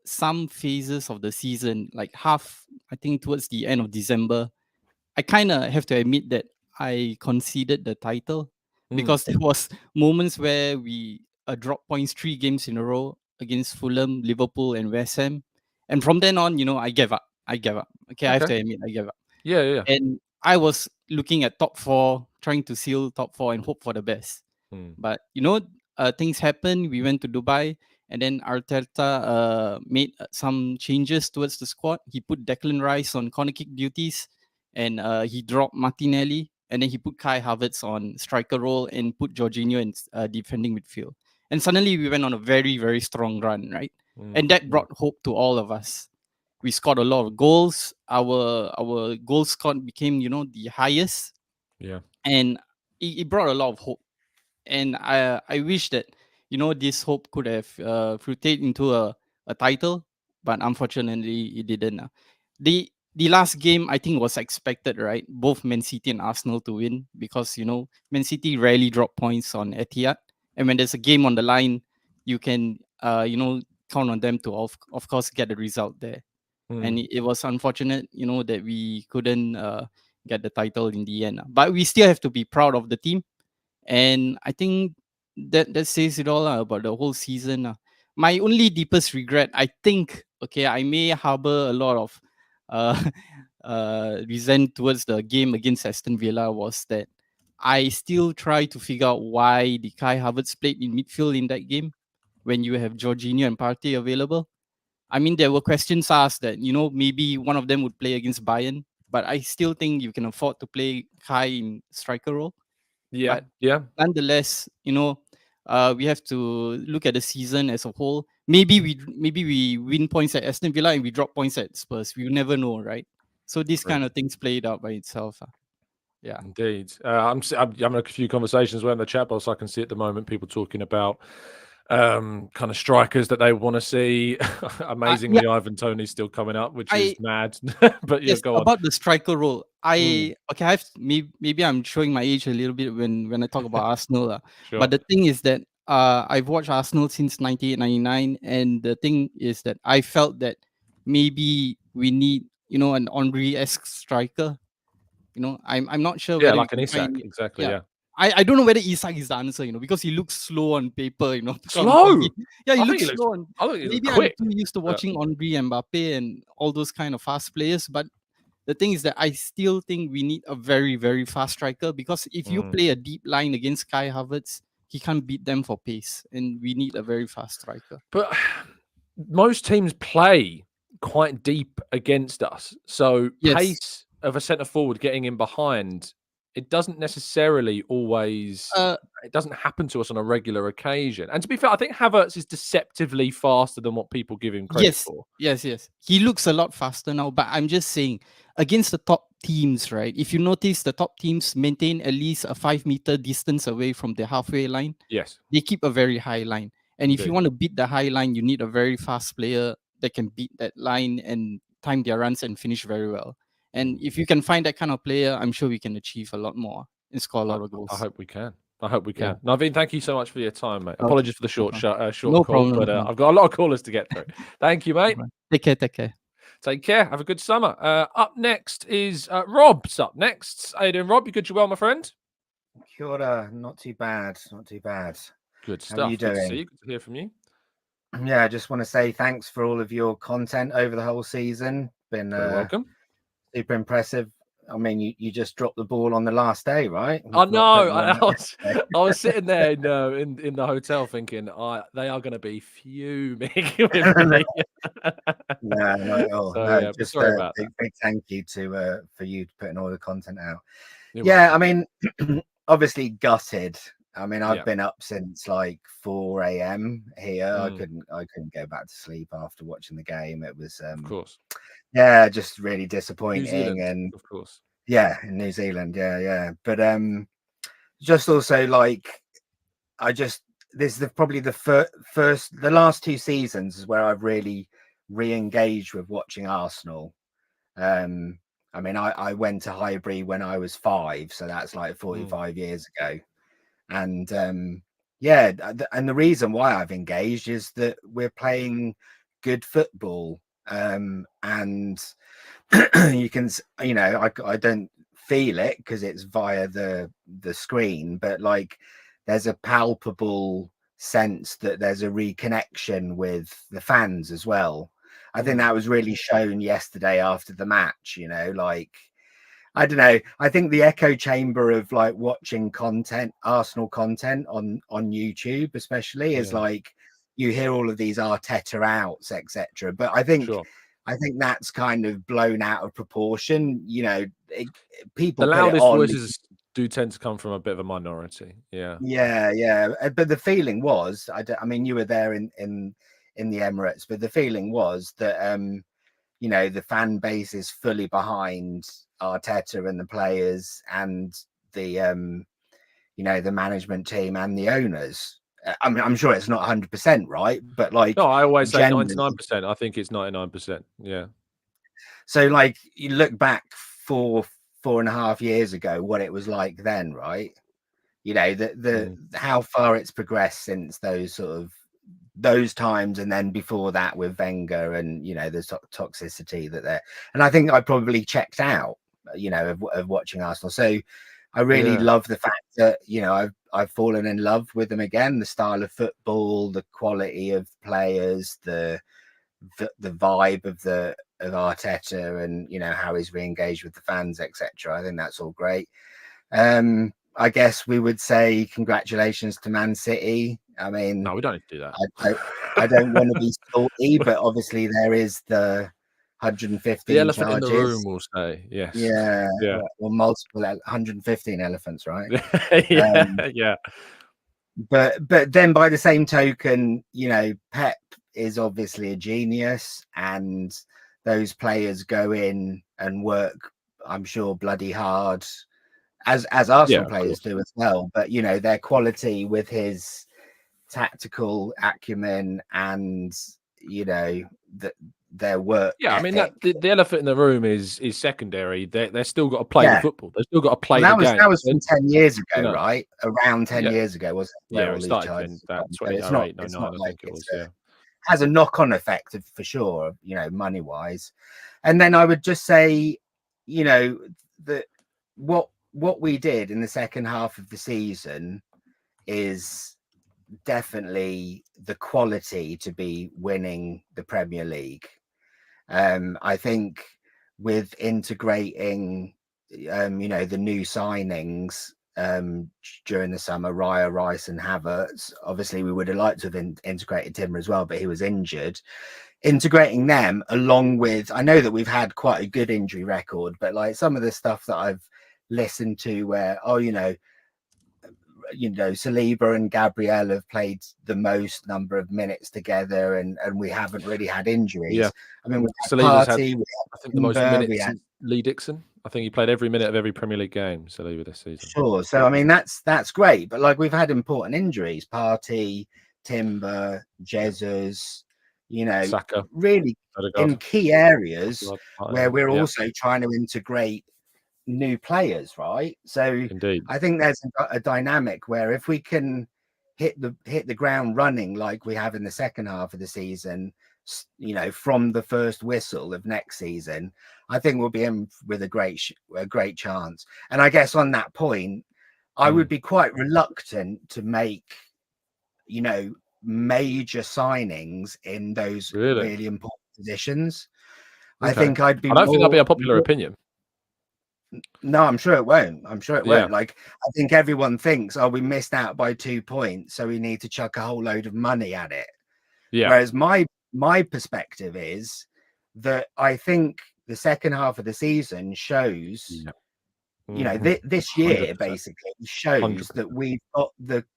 some phases of the season, like half, I think towards the end of December, I kind of have to admit that I conceded the title because there was moments where we dropped points 3 games in a row against Fulham, Liverpool, and West Ham, and from then on, I gave up. Okay, I have to admit, I gave up. Yeah. And I was looking at top 4, trying to seal top 4 and hope for the best. But things happened. We went to Dubai, and then Arteta made some changes towards the squad. He put Declan Rice on corner kick duties, and he dropped Martinelli, and then he put Kai Havertz on striker role and put Jorginho in defending midfield. And suddenly we went on a very, very strong run, right? And that brought hope to all of us. We scored a lot of goals. Our goal scored became, the highest. Yeah. And it brought a lot of hope. And I wish that, this hope could have fruited into a title, but unfortunately it didn't. The last game, I think, was expected, right? Both Man City and Arsenal to win because, Man City rarely drop points on Etihad. And when there's a game on the line, you can, count on them to, of course, get the result there. And it was unfortunate, that we couldn't get the title in the end. But we still have to be proud of the team. And I think that says it all about the whole season. My only deepest regret, I think, I may harbor a lot of resent towards the game against Aston Villa, was that I still try to figure out why the Kai Havertz played in midfield in that game. when you have Jorginho and Partey available. I mean, there were questions asked that, maybe one of them would play against Bayern, but I still think you can afford to play Kai in striker role. Yeah, But yeah. nonetheless, we have to look at the season as a whole. Maybe we win points at Aston Villa and we drop points at Spurs. We never know, right? So these kind of things played out by itself. Yeah, indeed. I'm having a few conversations in the chat box. I can see at the moment people talking about kind of strikers that they want to see. Amazingly, Ivan Toney's still coming up, which is mad. But yeah, yes, go on. about the striker role. Maybe I'm showing my age a little bit when I talk about Arsenal. Sure. But the thing is that I've watched Arsenal since 98-99, and the thing is that I felt that maybe we need an Henry-esque striker. I'm not sure whether like we an can Isak, find, exactly. Yeah. I don't know whether Isak is the answer, because he looks slow on paper, Slow. Yeah, he looks slow. I think he looks Maybe quick. I'm too used to watching Henry and Mbappe and all those kind of fast players. But the thing is that I still think we need a very, very fast striker, because if you play a deep line against Kai Havertz, he can't beat them for pace, and we need a very fast striker. But most teams play quite deep against us, so pace of a centre forward getting in behind, it doesn't necessarily always. It doesn't happen to us on a regular occasion. And to be fair, I think Havertz is deceptively faster than what people give him credit for. Yes. He looks a lot faster now, but I'm just saying, against the top teams, right? If you notice, the top teams maintain at least a 5-meter distance away from the halfway line. Yes. They keep a very high line. And if you want to beat the high line, you need a very fast player that can beat that line and time their runs and finish very well. And if you can find that kind of player, I'm sure we can achieve a lot more and score a lot of goals. I hope we can. Yeah. Naveen, thank you so much for your time, mate. Okay. Apologies for the short No call, problem, but I've got a lot of callers to get through. Thank you, mate. Take care. Take care. Have a good summer. Up next is Rob's up next. How you doing, Rob? You good? You well, my friend? Kia ora. Not too bad. Good stuff. How are you doing? Good to see you. Good to hear from you. Yeah, I just want to say thanks for all of your content over the whole season. Been welcome. Super impressive. I mean, you just dropped the ball on the last day, right? I know. I was sitting there in the hotel thinking, they are going to be fuming with me. No, not at all. So, yeah, just sorry about that. Big thank you for you putting all the content out. You're welcome. welcome. I mean, obviously gutted. I mean, I've Yeah. been up since like 4 a.m. here. I Mm. couldn't go back to sleep after watching the game. It was Of course. yeah, just really New disappointing. Zealand, And of course. yeah, in New Zealand, yeah. But just also like this is probably the last 2 seasons is where I've really re-engaged with watching Arsenal. I mean, I went to Highbury when I was 5, so that's like 45 years ago. And and the reason why I've engaged is that we're playing good football. And you can, I don't feel it because it's via the screen, but like there's a palpable sense that there's a reconnection with the fans as well. I think that was really shown yesterday after the match, like, I don't know. I think the echo chamber of like watching Arsenal content on YouTube, especially, is like you hear all of these Arteta outs, etc. But I think that's kind of blown out of proportion. People. The loudest voices do tend to come from a bit of a minority. Yeah. But the feeling was, I mean, you were there in the Emirates, but the feeling was that the fan base is fully behind Arteta and the players and the the management team and the owners. I mean, I'm sure it's not 100%, right? But like, no, I always say 99%. I think it's 99%. Yeah. So like, you look back 4.5 years ago, what it was like then, right? How far it's progressed since those times, and then before that with Wenger and the toxicity and I think I probably checked out of watching Arsenal. So I really love the fact that I've fallen in love with them again, the style of football, the quality of players, the vibe of Arteta, and how he's re-engaged with the fans, etc. I think that's all great. I guess we would say congratulations to Man City. I mean, No, we don't need to do that. I don't want to be salty, but obviously there is the 115 the elephant charges. in the room will say yes. Yeah, yeah, or multiple 115 elephants, right? yeah, yeah. But then by the same token, you know, Pep is obviously a genius, and those players go in and work, I'm sure, bloody hard, as Arsenal players do as well. But you know, their quality with his tactical acumen and, you know, their work. Yeah, ethic. I mean, the elephant in the room is secondary. They're still got to play the football. They've still got to play the game. That was from 10 years ago, you know, right? Around 10 years ago, wasn't it? Yeah, it started in that 2008, 09, I think it was. Yeah, has a knock-on effect for sure, you know, money-wise. And then I would just say, you know, that what we did in the second half of the season is definitely the quality to be winning the Premier League. I think with integrating, you know, the new signings during the summer, Raya, Rice and Havertz, obviously we would have liked to have integrated Timber as well, but he was injured. Integrating them along with, I know that we've had quite a good injury record, but like some of the stuff that I've listened to where, you know, Saliba and Gabriel have played the most number of minutes together, and we haven't really had injuries. Yeah, I mean, Saliba's had, I think, the most minutes since Lee Dixon. I think he played every minute of every Premier League game, Saliba, this season. Sure. So I mean, that's great, but like we've had important injuries: Partey, Timber, Jesus. You know, Saka, really in key areas where we're also trying to integrate new players, right? So indeed, I think there's a dynamic where if we can hit the ground running like we have in the second half of the season, you know, from the first whistle of next season, I think we'll be in with a great chance. And I guess on that point, I would be quite reluctant to make, you know, major signings in those really important positions. Okay. I think I'd be. I don't think that'd be a popular opinion. No, I'm sure it won't. I'm sure it won't. Like, I think everyone thinks, we missed out by 2 points, so we need to chuck a whole load of money at it. Yeah. Whereas my perspective is that I think the second half of the season shows, you know, this year 100%. Basically shows 100%. That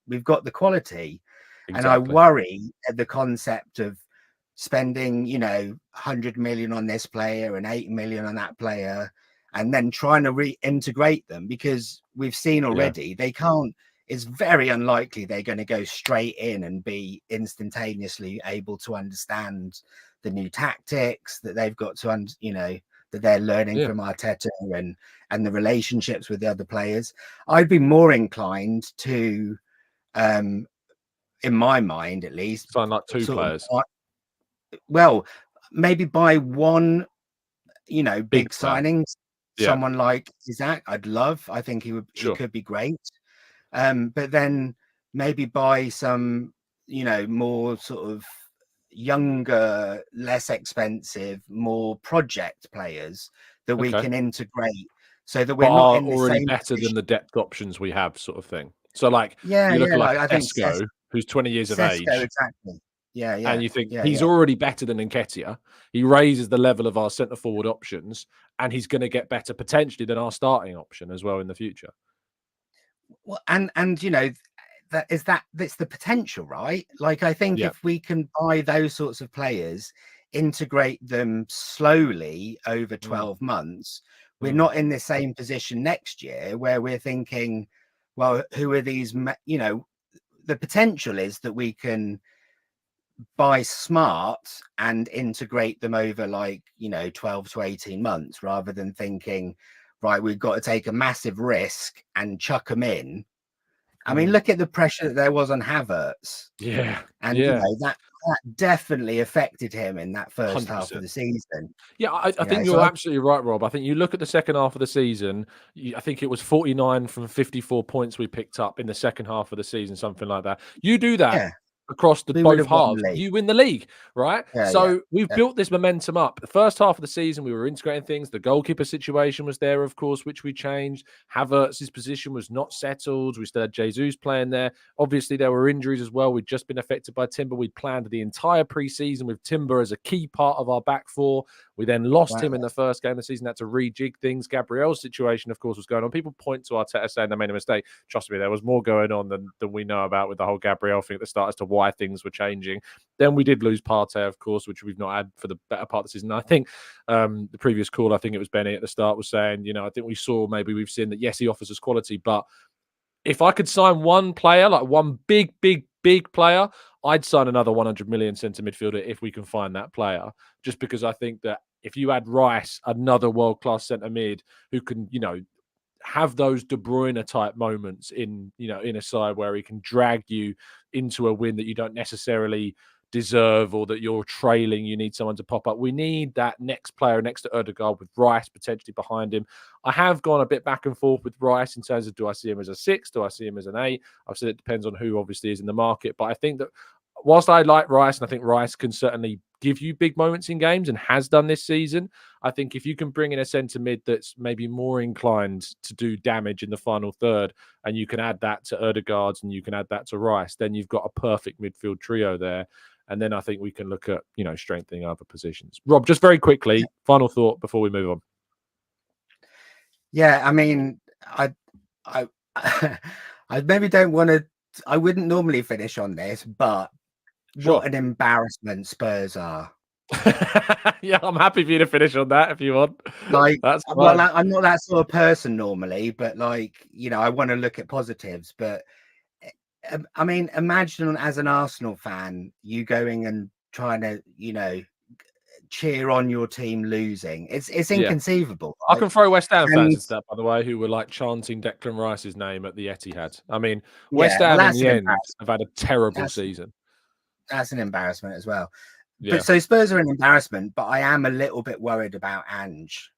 we've got the quality. Exactly. And I worry at the concept of spending, you know, 100 million on this player and 8 million on that player, and then trying to reintegrate them, because we've seen already they can't. It's very unlikely they're going to go straight in and be instantaneously able to understand the new tactics that they've got to, you know, that they're learning from Arteta and the relationships with the other players. I'd be more inclined to, in my mind at least, sign like 2 players. Well, maybe buy one, you know, big signings. Someone like Isaac, I'd love. I think he could be great. But then maybe buy some, you know, more sort of younger, less expensive, more project players that we can integrate, so that we're not in the already same better position. than the depth options we have, sort of thing. So, like, you look at like Esco, who's 20 years of age, exactly. And you think he's already better than Nketiah. He raises the level of our centre forward options, and he's going to get better potentially than our starting option as well in the future. Well, and you know, that's the potential, right? Like, I think if we can buy those sorts of players, integrate them slowly over 12 months, we're not in the same position next year where we're thinking, well, who are these? You know, the potential is that we can buy smart and integrate them over, like, you know, 12 to 18 months, rather than thinking, right, we've got to take a massive risk and chuck them in. I mean, look at the pressure that there was on Havertz. And you know, that definitely affected him in that first 100%. Half of the season. Yeah, I think you're absolutely right, Rob. I think you look at the second half of the season, I think it was 49 from 54 points we picked up in the second half of the season, something like that. You do that across the Who would both have won halves, the league? you win the league, right? Yeah, So we've yeah. built this momentum up. The first half of the season, we were integrating things. The goalkeeper situation was there, of course, which we changed. Havertz's position was not settled. We still had Jesus playing there. Obviously, there were injuries as well. We'd just been affected by Timber. We'd planned the entire preseason with Timber as a key part of our back four. We then lost him in the first game of the season, had to rejig things. Gabriel's situation, of course, was going on. People point to Arteta saying they made a mistake. Trust me, there was more going on than we know about with the whole Gabriel thing at the start as to why things were changing. Then we did lose Partey, of course, which we've not had for the better part of the season. I think the previous call, I think it was Benny at the start, was saying, I think we've seen that, yes, he offers us quality, but if I could sign one player, like one big player, I'd sign another 100 million centre midfielder if we can find that player. Just because I think that if you add Rice, another world-class centre mid who can, have those De Bruyne type moments in a side where he can drag you into a win that you don't necessarily deserve or that you're trailing, you need someone to pop up. We need that next player next to Ødegaard with Rice potentially behind him. I have gone a bit back and forth with Rice in terms of, do I see him as a 6? Do I see him as an 8? I've said it depends on who obviously is in the market. But I think that whilst I like Rice, and I think Rice can certainly give you big moments in games and has done this season, I think if you can bring in a centre mid that's maybe more inclined to do damage in the final third, and you can add that to Ødegaard's and you can add that to Rice, then you've got a perfect midfield trio there. And then I think we can look at, strengthening other positions. Rob, just very quickly, final thought before we move on. Yeah, I mean, I maybe don't want to. I wouldn't normally finish on this, but what an embarrassment Spurs are. Yeah, I'm happy for you to finish on that if you want. Like, that's fine. Well, I'm not that sort of person normally, but I want to look at positives. But I mean, imagine as an Arsenal fan, you going and trying to, cheer on your team losing. It's inconceivable. Right? I can throw West Ham fans into that, by the way, who were like chanting Declan Rice's name at the Etihad. I mean, West Ham in the end have had a terrible season. That's an embarrassment as well. Yeah. But so Spurs are an embarrassment, but I am a little bit worried about Ange.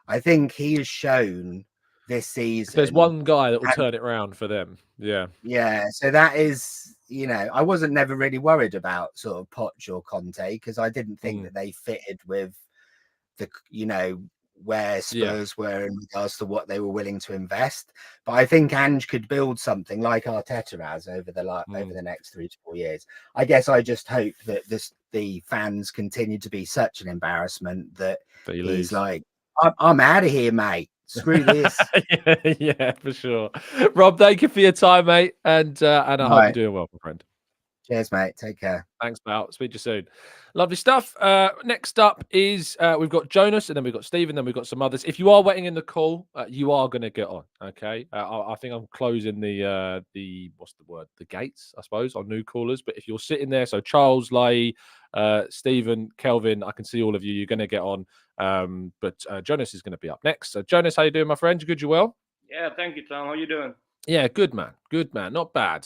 I think he has shown this season. There's one guy that will turn it around for them. Yeah. Yeah. So that is, I wasn't never really worried about sort of Poch or Conte because I didn't think that they fitted with the, where Spurs were in regards to what they were willing to invest. But I think Ange could build something like Arteta has over the next 3 to 4 years. I guess I just hope that the fans continue to be such an embarrassment that he's like, I'm out of here, mate. Screw this. Yeah, for sure. Rob, thank you for your time, mate. And I hope you're doing well, my friend. Cheers, mate. Take care. Thanks, pal. Speak to you soon. Lovely stuff. Next up is we've got Jonas, and then we've got Stephen, then we've got some others. If you are waiting in the call, you are going to get on. Okay. I think I'm closing the what's the word? The gates, I suppose, on new callers. But if you're sitting there, so Charles, Lai, Stephen, Kelvin, I can see all of you. You're going to get on. But Jonas is going to be up next. So Jonas, how you doing, my friend? You good? You well? Yeah, thank you, Tom. How you doing? Yeah, good man. Good man. Not bad.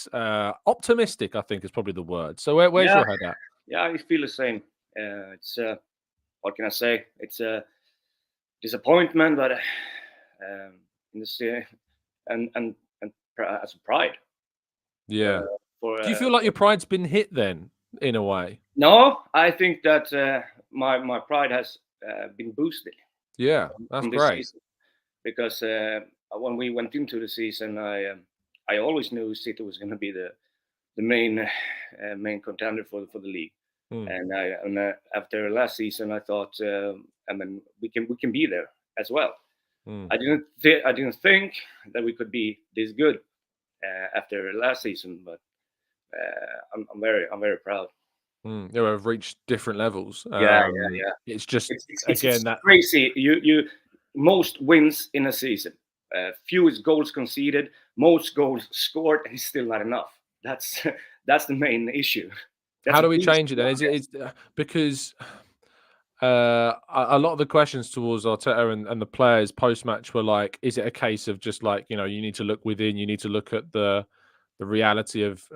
Optimistic, I think, is probably the word. So where's your head at? Yeah, I feel the same. It's what can I say? It's a disappointment, but in this and as a pride. Yeah. Do you feel like your pride's been hit then, in a way? No, I think that my pride has been boosted. Yeah, that's great. Season. Because when we went into the season, I always knew City was going to be the main contender for the league. And after last season, I thought, we can be there as well. I didn't think that we could be this good after last season, but I'm very proud. Yeah, we've reached different levels. Yeah. It's just it's that crazy. You most wins in a season, fewest goals conceded, most goals scored, and it's still not enough. That's the main issue. How do we change it then? Is it because a lot of the questions towards Arteta and the players post match were like, is it a case of just like, you need to look within, you need to look at the reality of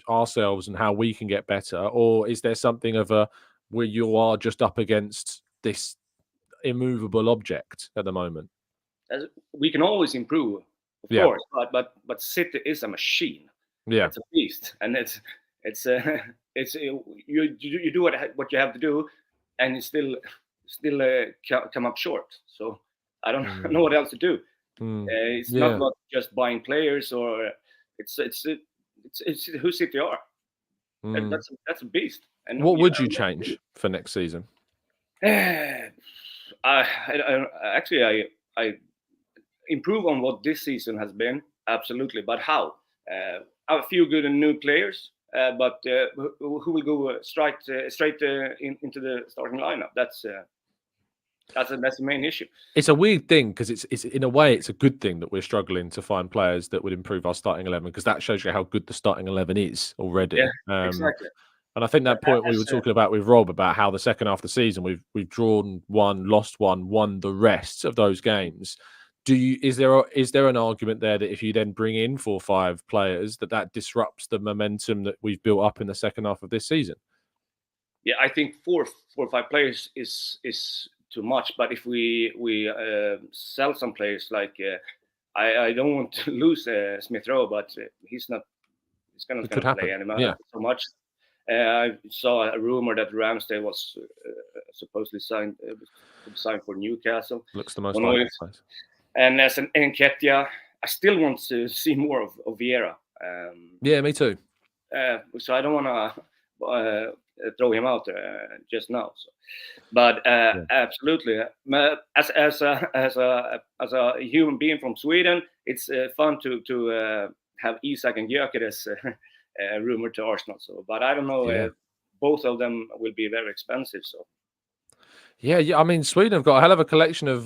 ourselves and how we can get better, or is there something of where you are just up against this immovable object at the moment? We can always improve, of course, but City is a machine. Yeah, it's a beast, and it's it's you do what you have to do, and you still come up short. So I don't know what else to do. It's not about just buying players, or it's who City are. That's a beast. And what would you change for next season? Actually, I improve on what this season has been, absolutely. But how? A few good and new players, but who will go straight into the starting lineup? That's the main issue. It's a weird thing because it's in a way it's a good thing that we're struggling to find players that would improve our starting 11, because that shows you how good the starting 11 is already. Yeah, exactly. And I think that point we were talking about with Rob about how the second half of the season we've drawn one, lost one, won the rest of those games. Is there an argument there that if you then bring in 4 or 5 players that disrupts the momentum that we've built up in the second half of this season? Yeah, I think 4 or 5 players is too much. But if we sell some players, like I don't want to lose Smith Rowe, but he's not going to play anymore so much. I saw a rumor that Ramsdale was supposedly signed for Newcastle. Looks the most likely. And as an Nketiah, I still want to see more of Vieira. Yeah, me too. So I don't want to throw him out just now. So. But absolutely, as a human being from Sweden, it's fun to have Isak and Gyökeres rumored to Arsenal. So, but I don't know. Both of them will be very expensive. So. Yeah. I mean, Sweden have got a hell of a collection of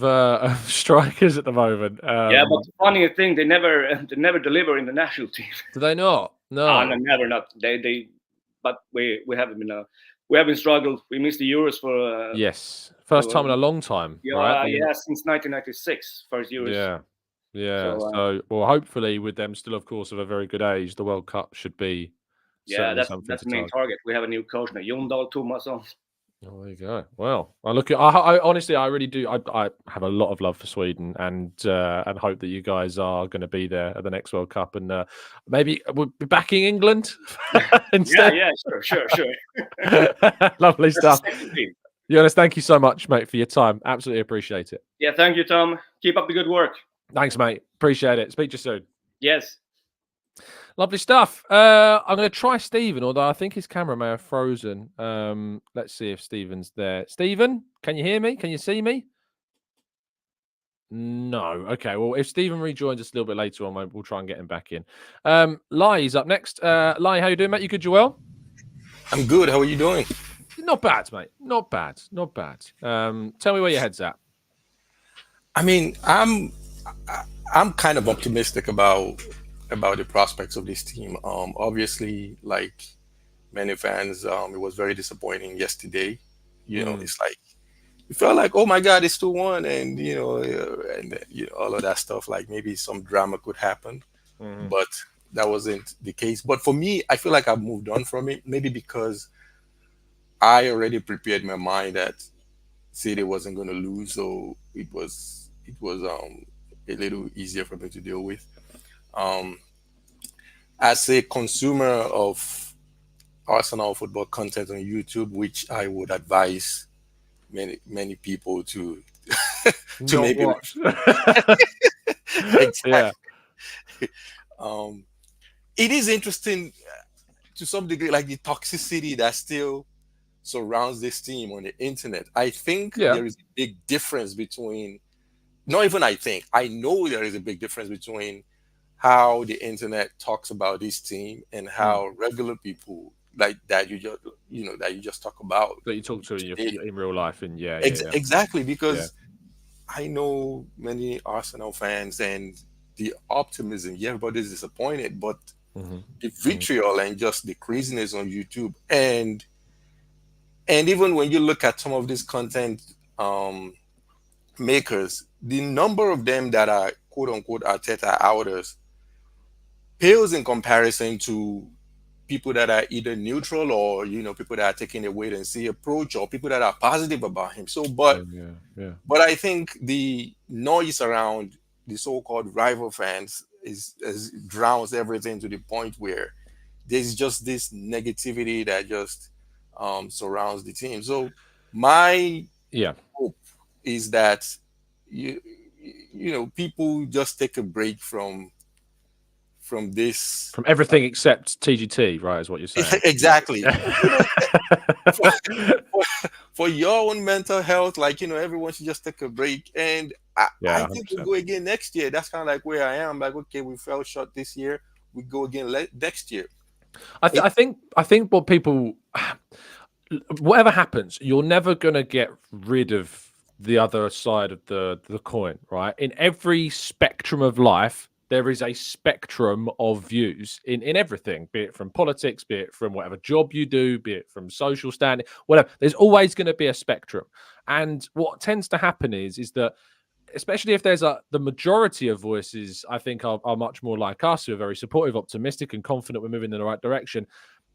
strikers at the moment. But the funny thing, they never deliver in the national team. Do they not? No, never not. They. But we haven't been. We have been struggled. We missed the Euros for. Yes, first time in a long time. Yeah, right? Since 1996, first Euros. Yeah. So, well, hopefully, with them still, of course, of a very good age, the World Cup should be. Yeah, that's the main target. We have a new coach now, Jon Dahl Tomasson. Oh, there you go. Well, I honestly, I really do. I have a lot of love for Sweden, and hope that you guys are going to be there at the next World Cup, and maybe we'll be backing England instead. Yeah, sure. Lovely stuff. Jonas, thank you so much, mate, for your time. Absolutely appreciate it. Yeah, thank you, Tom. Keep up the good work. Thanks, mate. Appreciate it. Speak to you soon. Yes. Lovely stuff. I'm going to try Stephen, although I think his camera may have frozen. Let's see if Stephen's there. Stephen, can you hear me? Can you see me? No. Okay. Well, if Stephen rejoins us a little bit later on, we'll try and get him back in. Lai's up next. Lai, how you doing, mate? You good, Joel? I'm good. How are you doing? Not bad, mate. Not bad. Tell me where your head's at. I mean, I'm kind of optimistic about the prospects of this team. Obviously, like many fans, it was very disappointing yesterday. It's like you felt like, oh my God, it's 2-1, and all of that stuff. Like maybe some drama could happen, but that wasn't the case. But for me, I feel like I've moved on from it. Maybe because I already prepared my mind that City wasn't going to lose, so it was a little easier for me to deal with. As a consumer of Arsenal football content on YouTube, which I would advise many people to maybe watch. Exactly. Yeah. It is interesting to some degree, like the toxicity that still surrounds this team on the internet. I think there is a big difference between. Not even I think. I know there is a big difference between how the internet talks about this team and how regular people like that you just talk about that you talk to in real life. And exactly, because I know many Arsenal fans, and the optimism, everybody's disappointed, but the vitriol and just the craziness on YouTube, and even when you look at some of these content makers, the number of them that are quote unquote Arteta outers pales in comparison to people that are either neutral or people that are taking a wait and see approach, or people that are positive about him. So but I think the noise around the so-called rival fans is drowns everything to the point where there's just this negativity that just surrounds the team. So my hope is that you people just take a break from this, from everything except TGT, right? Is what you're saying? Exactly. For your own mental health, like, everyone should just take a break. And I think we'll go again next year. That's kind of like where I am. Like, okay, we fell short this year. We go again next year. I think what people, whatever happens, you're never going to get rid of the other side of the coin, right? In every spectrum of life, there is a spectrum of views in everything, be it from politics, be it from whatever job you do, be it from social standing, whatever. There's always going to be a spectrum. And what tends to happen is that, especially if there's the majority of voices, I think are much more like us, who are very supportive, optimistic, and confident we're moving in the right direction.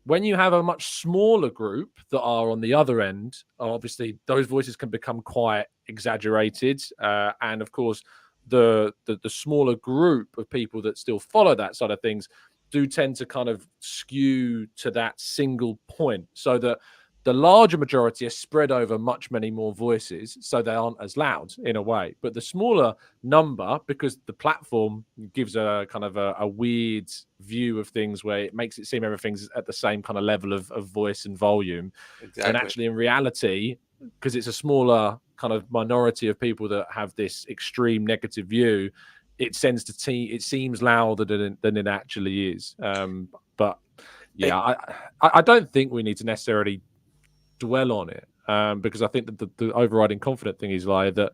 When you have a much smaller group that are on the other end, obviously those voices can become quite exaggerated. And of course, the smaller group of people that still follow that side of things do tend to kind of skew to that single point, so that the larger majority are spread over many more voices, so they aren't as loud in a way. But the smaller number, because the platform gives a kind of a weird view of things where it makes it seem everything's at the same kind of level of voice and volume. Exactly. And actually, in reality, because it's a smaller kind of minority of people that have this extreme negative view, it seems louder than it actually is. But yeah, I don't think we need to necessarily dwell on it, because I think that the overriding confident thing is that,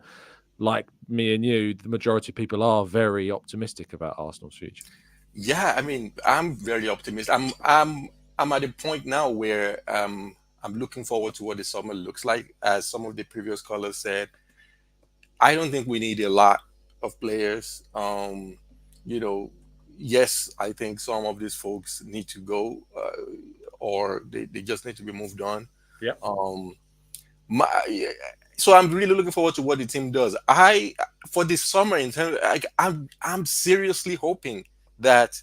like me and you, the majority of people are very optimistic about Arsenal's future. Yeah, I mean, I'm very optimistic. I'm at a point now where I'm looking forward to what the summer looks like. As some of the previous callers said, I don't think we need a lot of players. Yes, I think some of these folks need to go, or they just need to be moved on. Yeah. So I'm really looking forward to what the team does. For this summer, in terms, I'm seriously hoping that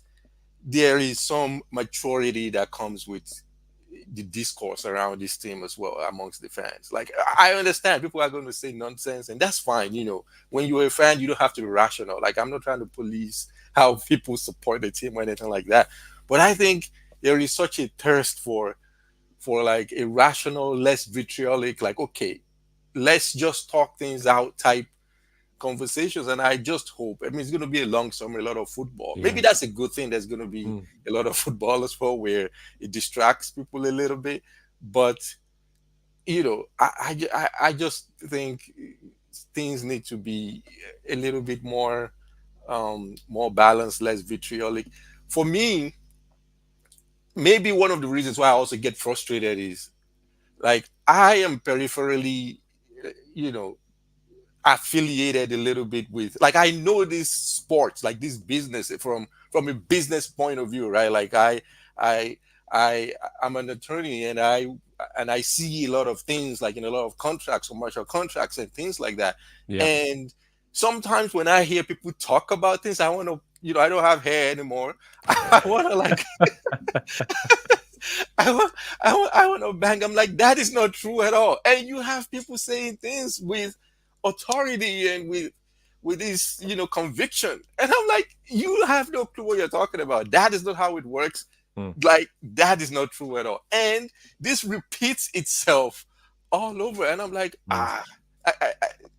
there is some maturity that comes with the discourse around this team as well amongst the fans. Like, I understand people are going to say nonsense, and that's fine. When you're a fan, you don't have to be rational. Like, I'm not trying to police how people support the team or anything like that. But I think there is such a thirst for like a rational, less vitriolic, like, okay, let's just talk things out type conversations. And I just hope, it's going to be a long summer, a lot of football. Yeah. Maybe that's a good thing. There's going to be a lot of football as well, where it distracts people a little bit. But, I just think things need to be a little bit more balanced, less vitriolic. For me, maybe one of the reasons why I also get frustrated is, like, I am peripherally, affiliated a little bit with, like, I know this sports, like this business from a business point of view, right? Like, I'm an attorney, and I see a lot of things, like in a lot of contracts, commercial contracts and things like that. Yeah. And sometimes when I hear people talk about things, I want to, I don't have hair anymore. I want to like, I want to bang. I'm like, that is not true at all. And you have people saying things with authority and with this, conviction. And I'm like, you have no clue what you're talking about. That is not how it works. Like, that is not true at all. And this repeats itself all over. And I'm like,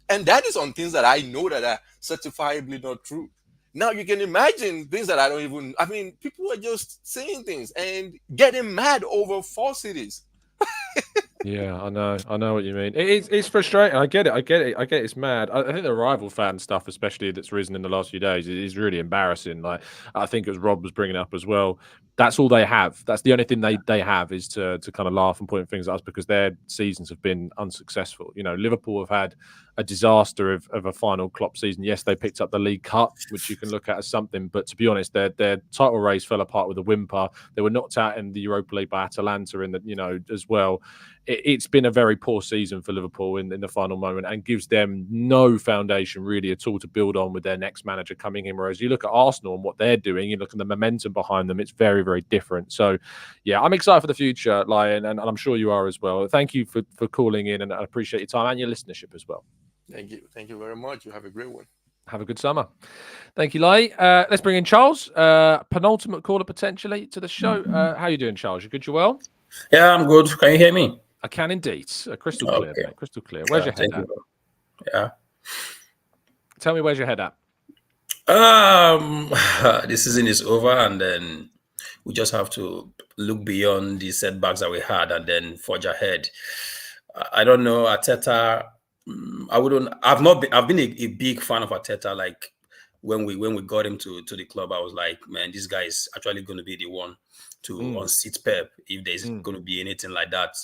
and that is on things that I know that are certifiably not true. Now you can imagine things that I don't even, people are just saying things and getting mad over falsities. Yeah, I know what you mean. It's frustrating. I get it. It's mad. I think the rival fan stuff, especially that's risen in the last few days, is really embarrassing. Like, I think, as Rob was bringing up as well, that's all they have. That's the only thing they have, is to kind of laugh and point fingers at us because their seasons have been unsuccessful. Liverpool have had a disaster of a final Klopp season. Yes, they picked up the League Cup, which you can look at as something, but to be honest, their title race fell apart with a whimper. They were knocked out in the Europa League by Atalanta as well. it's been a very poor season for Liverpool in the final moment, and gives them no foundation really at all to build on with their next manager coming in. Whereas you look at Arsenal and what they're doing, you look at the momentum behind them, it's very, very different. So, yeah, I'm excited for the future, Lion, and I'm sure you are as well. Thank you for calling in, and I appreciate your time and your listenership as well. Thank you. Thank you very much. You have a great one. Have a good summer. Thank you, Lai. Let's bring in Charles, penultimate caller potentially to the show. How you doing, Charles? You good? You well? Yeah, I'm good. Can you hear me? I can indeed. Crystal clear, mate. Crystal clear. Where's your head at? Yeah. Tell me, where's your head at? The season is over, and then we just have to look beyond the setbacks that we had and then forge ahead. I don't know, Arteta. I've been a big fan of Arteta. Like when we got him to the club, I was like, man, this guy is actually going to be the one to unseat Pep if there's going to be anything like that.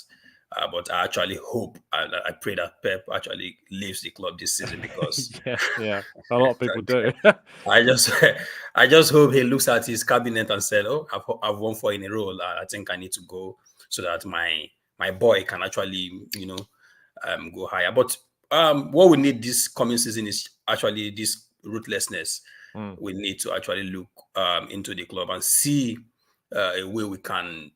But I actually hope, I pray that Pep actually leaves the club this season, because yeah, a lot of people do. I just hope he looks at his cabinet and said, "Oh, I've won 4 in a row. I think I need to go so that my boy can actually, go higher." But what we need this coming season is actually this ruthlessness. We need to actually look into the club and see a way we can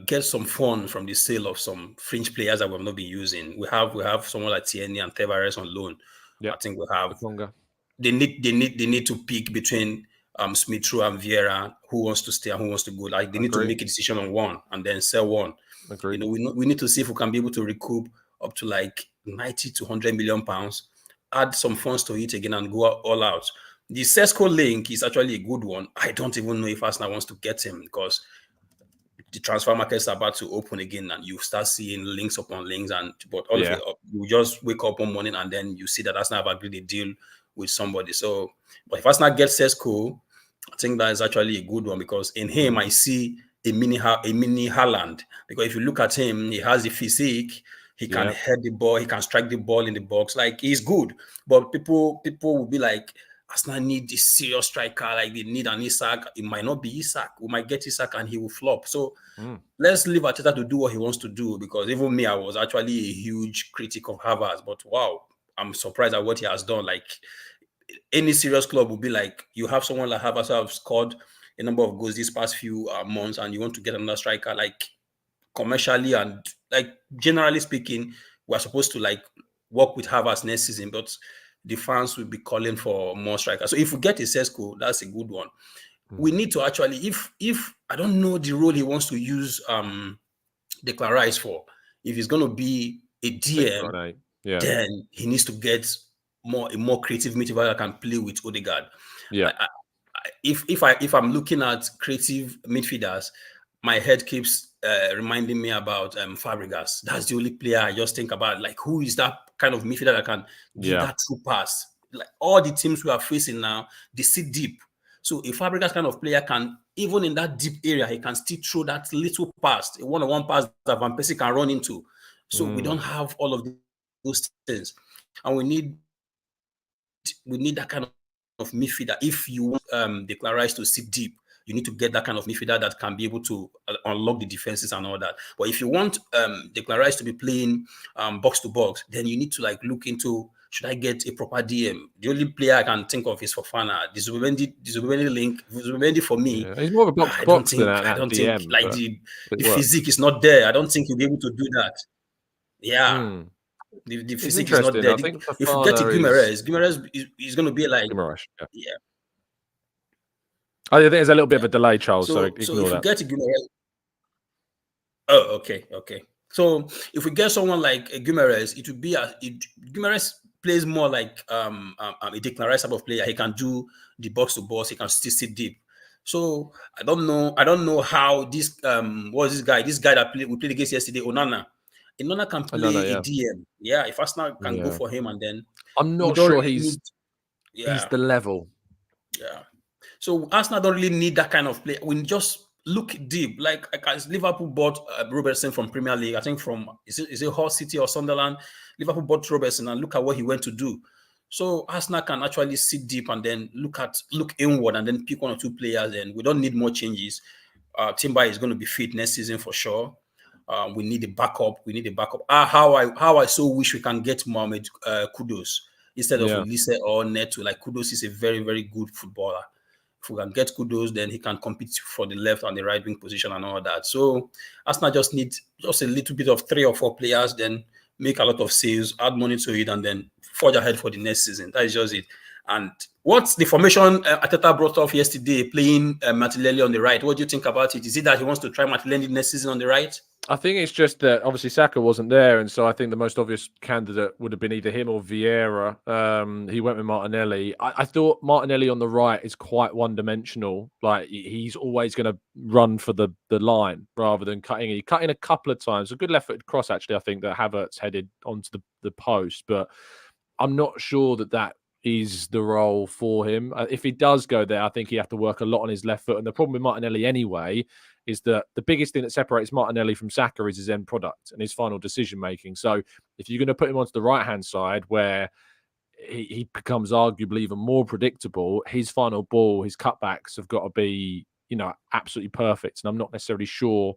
get some fun from the sale of some fringe players that we've not been using. We have someone like Tierney and Tavares on loan. I think we have. They need to pick between Smith Rowe and Vieira, who wants to stay and who wants to go. Like they need to make a decision on one and then sell one. Agreed. We need to see if we can be able to recoup up to like 90 to 100 million pounds, add some funds to it again, and go all out. The Sesko link is actually a good one. I don't even know if Arsenal wants to get him, because the transfer markets are about to open again, and you start seeing links upon links, but all of it, you just wake up one morning and then you see that Arsenal have agreed a deal with somebody. So, but if Arsenal gets Sesko, I think that is actually a good one, because in him I see a mini Haaland. Because if you look at him, he has the physique, he can head the ball, he can strike the ball in the box, like he's good. But people will be like, Arsenal need a serious striker, like they need an Isak. It might not be Isak. We might get Isak and he will flop. So let's leave Arteta to do what he wants to do, because even me, I was actually a huge critic of Havertz. But wow, I'm surprised at what he has done. Like any serious club will be like, you have someone like Havertz who have scored a number of goals these past few months, and you want to get another striker. Like commercially and like generally speaking, we're supposed to like work with Havertz next season, but the fans will be calling for more strikers. So if we get a Sesko, that's a good one. We need to actually, if I don't know the role he wants to use Declan Rice for, if he's going to be a DM, then he needs to get a more creative midfielder that can play with Odegaard. Yeah. If I'm looking at creative midfielders, my head keeps reminding me about Fabregas. That's the only player I just think about. Like, who is that kind of midfielder that can give that true pass? Like all the teams we are facing now, they sit deep. So if Fabregas kind of player can, even in that deep area, he can still throw that little pass, a one-on-one pass that Van Persie can run into. So we don't have all of those things, and we need that kind of midfielder. If you want Declan Rice to sit deep, you need to get that kind of midfielder that can be able to unlock the defenses and all that. But if you want Declan Rice to be playing box to box, then you need to like look into, should I get a proper DM? The only player I can think of is Fofana. The Zubimendi for me. Yeah, he's more of a box box than an DM. I don't think like the physique is not there. I don't think he'll be able to do that. Yeah. The physique is not there. If you get to Guimaraes is going to be like I think there's a little bit of a delay, Charles. So if you get to Guimaraes, okay. So if we get someone like Guimaraes, it would be Guimaraes plays more like a Declan Rice type of player. He can do the box to box. He can still sit deep. So I don't know how this what's this guy? This guy that we played against yesterday, Onana can play a DM. Yeah, if Arsenal can go for him, and then I'm not sure he's the level. Yeah. So Arsenal don't really need that kind of play. We just look deep. Like as Liverpool bought Robertson from Premier League, I think from is it Hull City or Sunderland? Liverpool bought Robertson, and look at what he went to do. So Arsenal can actually sit deep and then look inward and then pick one or two players. And we don't need more changes. Timber is going to be fit next season for sure. We need a backup. We need a backup. How I so wish we can get Mohamed Kudus instead of Ulisse or Neto. Like, Kudus is a very, very good footballer. If we can get Kudus, then he can compete for the left and the right wing position and all that. So Arsenal just need just a little bit of 3 or 4 players, then make a lot of saves, add money to it, and then forge ahead for the next season. That is just it. And what's the formation Arteta brought off yesterday, playing Martinelli on the right? What do you think about it? Is it that he wants to try Martinelli next season on the right? I think it's just that obviously Saka wasn't there, and so I think the most obvious candidate would have been either him or Vieira. He went with Martinelli. I thought Martinelli on the right is quite one-dimensional. Like, he's always going to run for the line rather than cutting. He cut in a couple of times. A good left-footed cross, actually, I think, that Havertz headed onto the post. But I'm not sure that is the role for him. If he does go there, I think he have to work a lot on his left foot. And the problem with Martinelli anyway is that the biggest thing that separates Martinelli from Saka is his end product and his final decision-making. So if you're going to put him onto the right-hand side where he becomes arguably even more predictable, his final ball, his cutbacks have got to be, absolutely perfect. And I'm not necessarily sure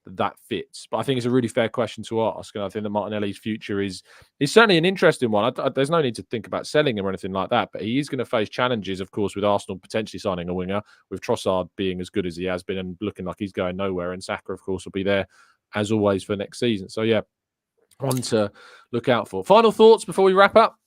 that fits. But I think it's a really fair question to ask. And I think that Martinelli's future is certainly an interesting one. There's no need to think about selling him or anything like that. But he is going to face challenges, of course, with Arsenal potentially signing a winger, with Trossard being as good as he has been and looking like he's going nowhere. And Saka, of course, will be there, as always, for next season. So, yeah, one to look out for. Final thoughts before we wrap up?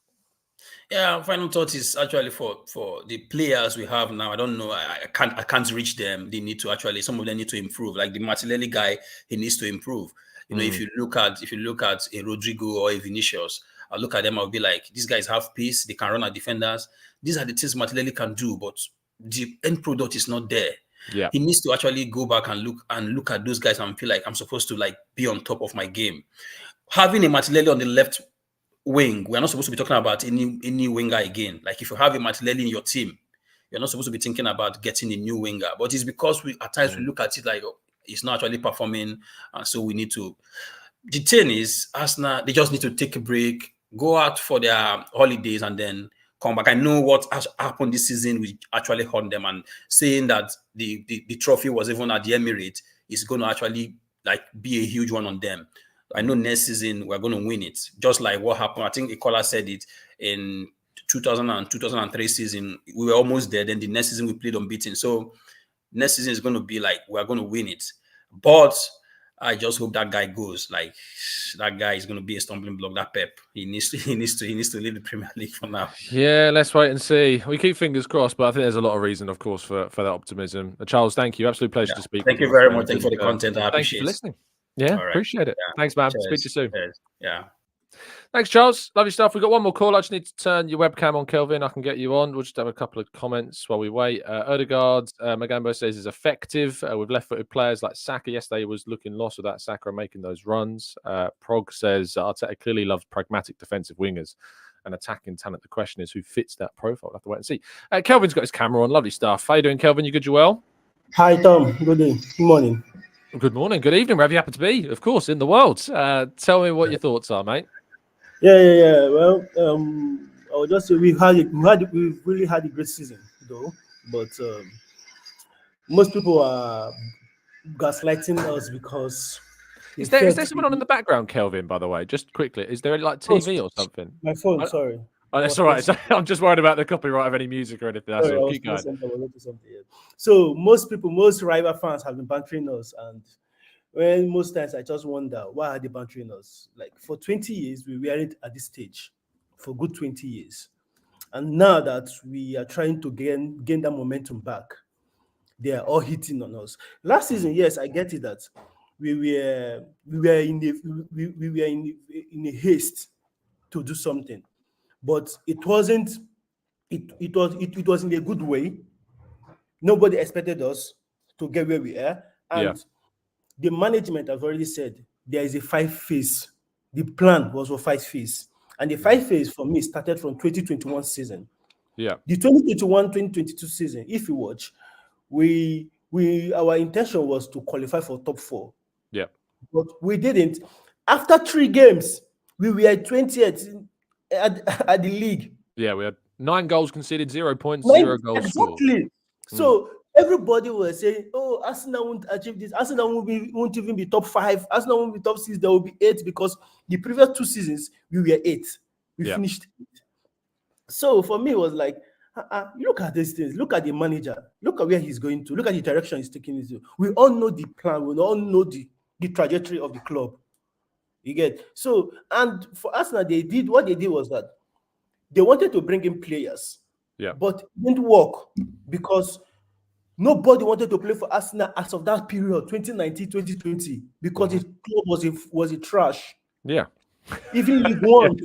Yeah, final thought is actually for the players we have now. I don't know. I can't reach them. They need to actually, some of them need to improve. Like the Martinelli guy, he needs to improve. If you look at a Rodrigo or a Vinicius, I look at them, I'll be like, these guys have pace. They can run at defenders. These are the things Martinelli can do, but the end product is not there. Yeah, he needs to actually go back and look at those guys and feel like I'm supposed to be on top of my game. Having a Martinelli on the left wing, we're not supposed to be talking about any winger again. Like, if you have a Martinelli in your team, you're not supposed to be thinking about getting a new winger. But it's because at times we look at it like, it's not actually performing, and so we need to. The thing is, Arsenal, they just need to take a break, go out for their holidays, and then come back. I know what has happened this season will actually hurt them, and saying that the trophy was even at the Emirates is going to actually be a huge one on them. I know next season we're going to win it. Just like what happened, I think Ikola said it in 2000 and 2003 season. We were almost there. Then the next season we played unbeaten. So next season is going to be we're going to win it. But I just hope that guy goes. That guy is going to be a stumbling block. That Pep, he needs to leave the Premier League for now. Yeah, let's wait and see. We keep fingers crossed, but I think there's a lot of reason, of course, for that optimism. Charles, thank you. Absolute pleasure to speak. Thank you very much. Thank you for the content. I appreciate it. Thank you for listening. Yeah, right. Appreciate it. Yeah. Thanks, man. Cheers. Speak to you soon. Cheers. Yeah. Thanks, Charles. Lovely stuff. We've got one more call. I just need to turn your webcam on, Kelvin. I can get you on. We'll just have a couple of comments while we wait. Odegaard, Magambo says, is effective with left-footed players like Saka. Yesterday was looking lost without Saka and making those runs. Prog says, Arteta clearly loves pragmatic defensive wingers and attacking talent. The question is who fits that profile. We'll have to wait and see. Kelvin's got his camera on. Lovely stuff. How you doing, Kelvin? You good, you well? Hi, Tom. Good day. Good morning. Good morning, good evening, wherever you happen to be, of course, in the world. Tell me what your thoughts are, mate. Yeah. Well, I would just say we've really had a great season, though. But most people are gaslighting us because. Is there someone on in the background, Kelvin? By the way, just quickly, is there TV or something? My phone, sorry. Oh, that's all right. I'm just worried about the copyright of any music or anything. That's all. Keep going. So most rival fans have been bantering us, and when most times I just wonder why are they bantering us? Like, for 20 years we were at this stage, for good 20 years, and now that we are trying to gain that momentum back, they are all hitting on us. Last season, yes, I get it that we were in a haste to do something. But it wasn't. It was in a good way. Nobody expected us to get where we are, and the management has already said there is a 5-phase. The plan was for 5 phase, and the 5 phase for me started from 2021 season. Yeah, the 2021-2022 season. If you watch, our intention was to qualify for top 4. Yeah, but we didn't. After 3 games, we were 20th. At the league. Yeah, we had 9 goals conceded, 0 points, 0 goals scored. Exactly. So Everybody was saying, "Oh, Arsenal won't achieve this. Arsenal won't even be top 5. Arsenal won't be top 6. There will be 8 because the previous 2 seasons we were 8. We finished 8. So for me, it was like, look at these things. Look at the manager. Look at where he's going to. Look at the direction he's taking it to. We all know the plan. We all know the trajectory of the club. You get so, and for Arsenal, what they did was that they wanted to bring in players, but it didn't work because nobody wanted to play for Arsenal as of that period, 2019, 2020, because the club was a trash. Yeah. Even League One.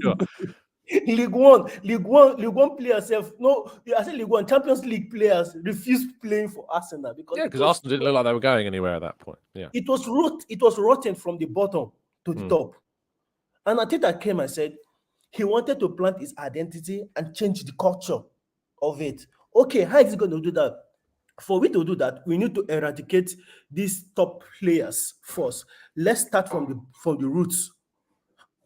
League One players I said League One Champions League players refused playing for Arsenal because Arsenal didn't look like they were going anywhere at that point. Yeah, it was rotten from the bottom to the top. And Arteta came and said he wanted to plant his identity and change the culture of it. Okay, how is he going to do that? For we to do that, we need to eradicate these top players first. Let's start from the roots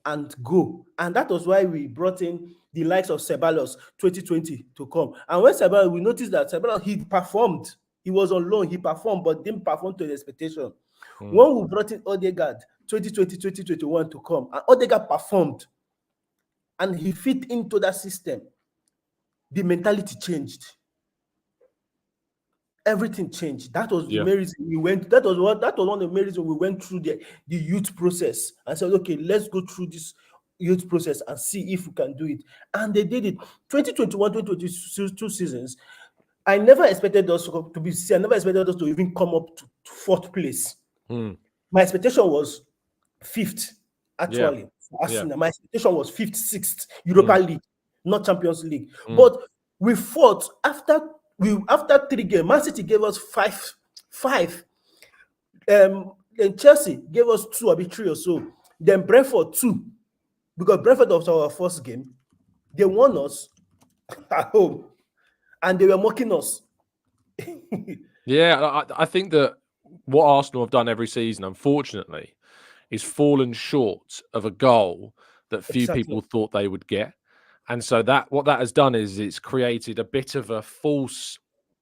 and go. And that was why we brought in the likes of Ceballos 2020 to come. And when Ceballos, we noticed that Ceballos, he performed. He was on loan, he performed, but didn't perform to the expectation. When we brought in Odegaard 2020, 2021 to come, and Odegaard performed, and he fit into that system, the mentality changed. Everything changed. That was the main reason we went. That was one of the main reasons we went through the youth process and said, okay, let's go through this youth process and see if we can do it. And they did it. 2021, 2022 seasons. I never expected us to be. I never expected us to even come up to 4th place. My expectation was 5th. Actually, my expectation was 5th, 6th Europa League, not Champions League. But we fought after 3 games. Man City gave us 5. Then Chelsea gave us 2 or 3 or so. Then Brentford 2, because Brentford was our first game. They won us at home, and they were mocking us. I think that what Arsenal have done every season, unfortunately, is fallen short of a goal that few people thought they would get. And so what that has done is it's created a bit of a false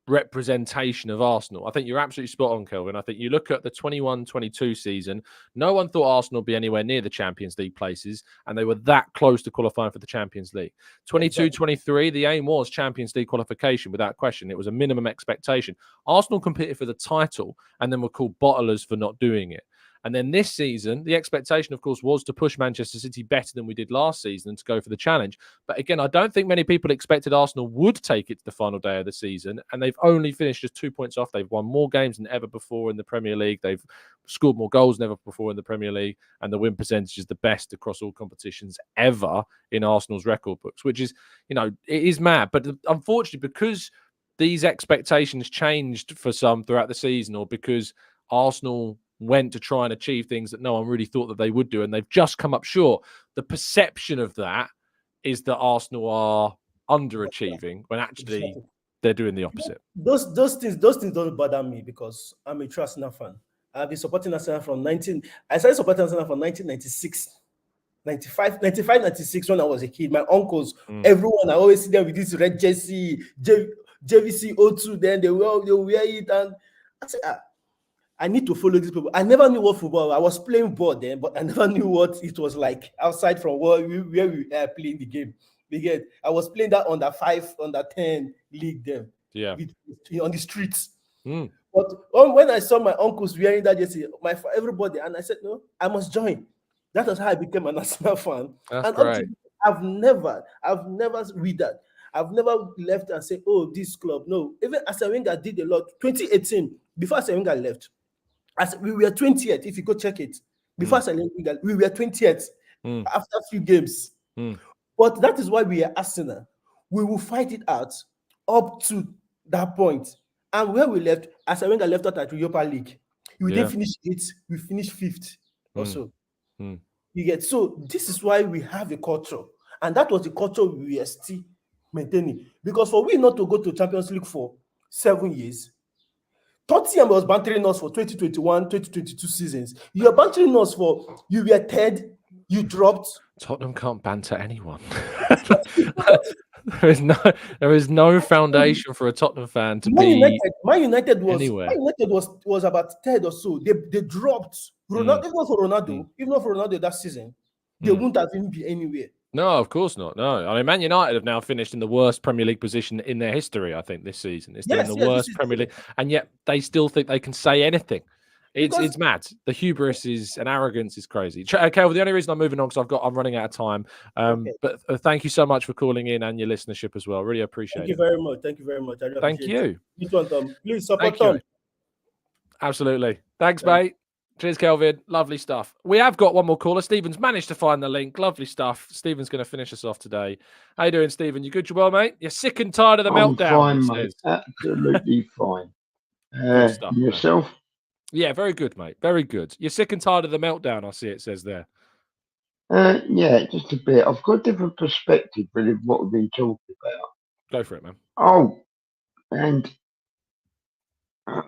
representation of Arsenal. I think you're absolutely spot on, Kelvin. I think you look at the 21-22 season, no one thought Arsenal would be anywhere near the Champions League places, and they were that close to qualifying for the Champions League. 22-23, the aim was Champions League qualification without question. It was a minimum expectation. Arsenal competed for the title and then were called bottlers for not doing it. And then this season, the expectation, of course, was to push Manchester City better than we did last season and to go for the challenge. But again, I don't think many people expected Arsenal would take it to the final day of the season. And they've only finished just 2 points off. They've won more games than ever before in the Premier League. They've scored more goals than ever before in the Premier League. And the win percentage is the best across all competitions ever in Arsenal's record books, which is, it is mad. But unfortunately, because these expectations changed for some throughout the season, or because Arsenal went to try and achieve things that no one really thought that they would do, and they've just come up short. The perception of that is that Arsenal are underachieving when actually they're doing the opposite. Those things don't bother me because I'm a true Arsenal fan. I've been supporting Arsenal I started supporting Arsenal from 1996. 95, 96 when I was a kid. My uncles, everyone, I always see them with this red jersey, JVC 02, then they wear it, and I said, I need to follow these people. I never knew what football. I was playing ball then, but I never knew what it was like outside from where we playing the game. I was playing that under 5, under 10 league then. On the streets. But when I saw my uncles wearing that jersey, everybody, and I said, no, I must join. That was how I became an Arsenal fan. That's right. I've never read that. I've never left and said, oh, this club. No, even Arsene Wenger did a lot. 2018, before Arsene Wenger left, we were 20th. If you go check it, before Arsene Wenger, we were 20th after a few games. But that is why we are Arsenal. We will fight it out up to that point. And where we left, Arsene Wenger left out at Europa League. We didn't finish 8th. We finished 5th also. You get, so this is why we have a culture, and that was the culture we are still maintaining. Because for we not to go to Champions League for 7 years, Tottenham was bantering us for 2021, 2022 seasons. You are bantering us for, you were third, you dropped. Tottenham can't banter anyone. There is no foundation for a Tottenham fan to be Man United anywhere. was about third or so. They dropped Ronaldo. If not for Ronaldo, that season, they wouldn't have even been anywhere. No, of course not. No, I mean, Man United have now finished in the worst Premier League position in their history. I think this season they're in the worst Premier League, and yet they still think they can say anything. It's mad. The hubris and arrogance is crazy. Okay, well, the only reason I'm moving on because I'm running out of time. But thank you so much for calling in and your listenership as well. Really appreciate it. Thank you very much. Thank you very much. I really Thank you. This one, Tom. Please support Tom. Absolutely. Thanks, mate. Cheers, Kelvin. Lovely stuff. We have got one more caller. Stephen's managed to find the link. Lovely stuff. Stephen's going to finish us off today. How you doing, Stephen? You good? You well, mate? You're sick and tired of the meltdown. I'm fine, mate. Absolutely fine. Good stuff, yourself? Yeah, very good, mate. Very good. You're sick and tired of the meltdown, I see it says there. Yeah, just a bit. I've got a different perspective really of what we've been talking about. Go for it, man. Oh, and have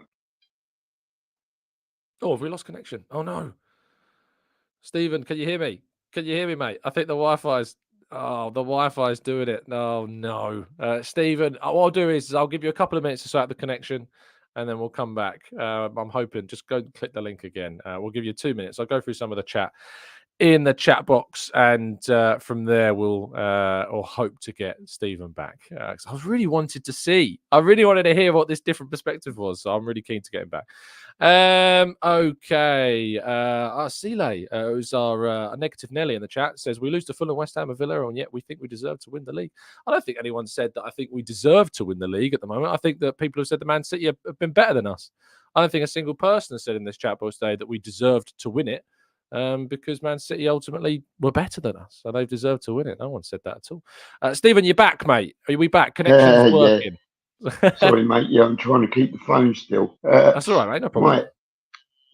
we lost connection? Oh no. Stephen, can you hear me? Can you hear me, mate? I think the Wi-Fi's doing it. No. Stephen, what I'll do is I'll give you a couple of minutes to sort out the connection and then we'll come back. I'm hoping, just go click the link again. We'll give you 2 minutes. I'll go through some of the chat in the chat box, and from there we'll or hope to get Stephen back. I really wanted to hear what this different perspective was, so I'm really keen to get him back. Okay. Sile, who's our negative Nelly in the chat, says we lose to Fulham, West Ham, and Villa, and yet we think we deserve to win the league. I don't think anyone said that I think we deserve to win the league at the moment. I think that people have said the Man City have been better than us. I don't think a single person has said in this chat box today that we deserved to win it. Because Man City ultimately were better than us, so they've deserved to win it. No one said that at all. Stephen, you're back, mate. Are we back? Connection's working. Yeah. Sorry, mate. Yeah, I'm trying to keep the phone still. That's all right, mate. No problem. Right.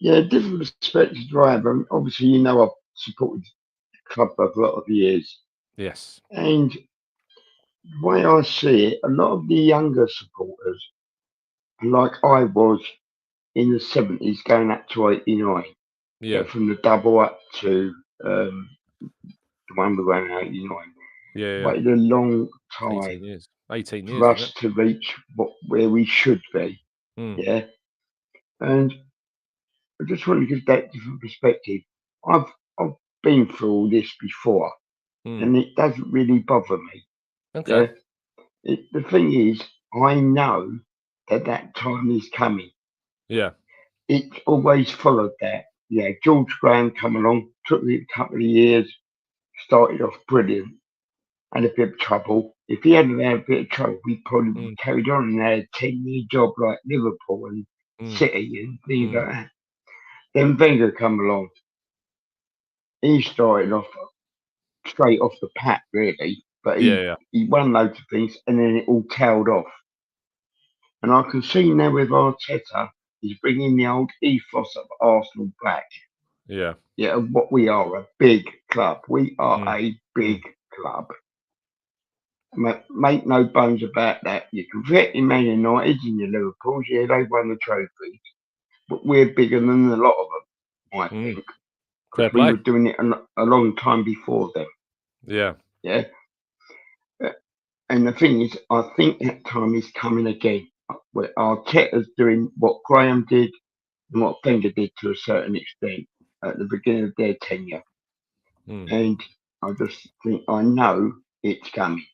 Yeah, different perspectives, right? But obviously, I've supported the club for a lot of years. Yes. And the way I see it, a lot of the younger supporters, like I was in the 70s, going up to 89. Yeah. From the double up to the one we ran out, Yeah. Waited a long time. 18 years for us to reach where we should be. Yeah. And I just want to give that different perspective. I've been through all this before, and it doesn't really bother me. Okay. Yeah? The thing is, I know that time is coming. Yeah. It always followed that. Yeah, George Graham come along, took me a couple of years, started off brilliant, and a bit of trouble. If he hadn't had a bit of trouble, we probably carried on and had a 10-year job like Liverpool and City and things like that. Then Wenger come along. He started off straight off the pat, really, but he won loads of things, and then it all tailed off. And I can see now with Arteta, he's bringing the old ethos of Arsenal back. Yeah. Yeah, what we are, a big club. We are a big club. Make no bones about that. You can forget your Man United and your Liverpools. Yeah, they won the trophies. But we're bigger than a lot of them, I think. Because we were doing it a long time before them. Yeah. Yeah. And the thing is, I think that time is coming again. Where Arteta's doing what Graham did and what Wenger did to a certain extent at the beginning of their tenure. And I just think I know it's coming.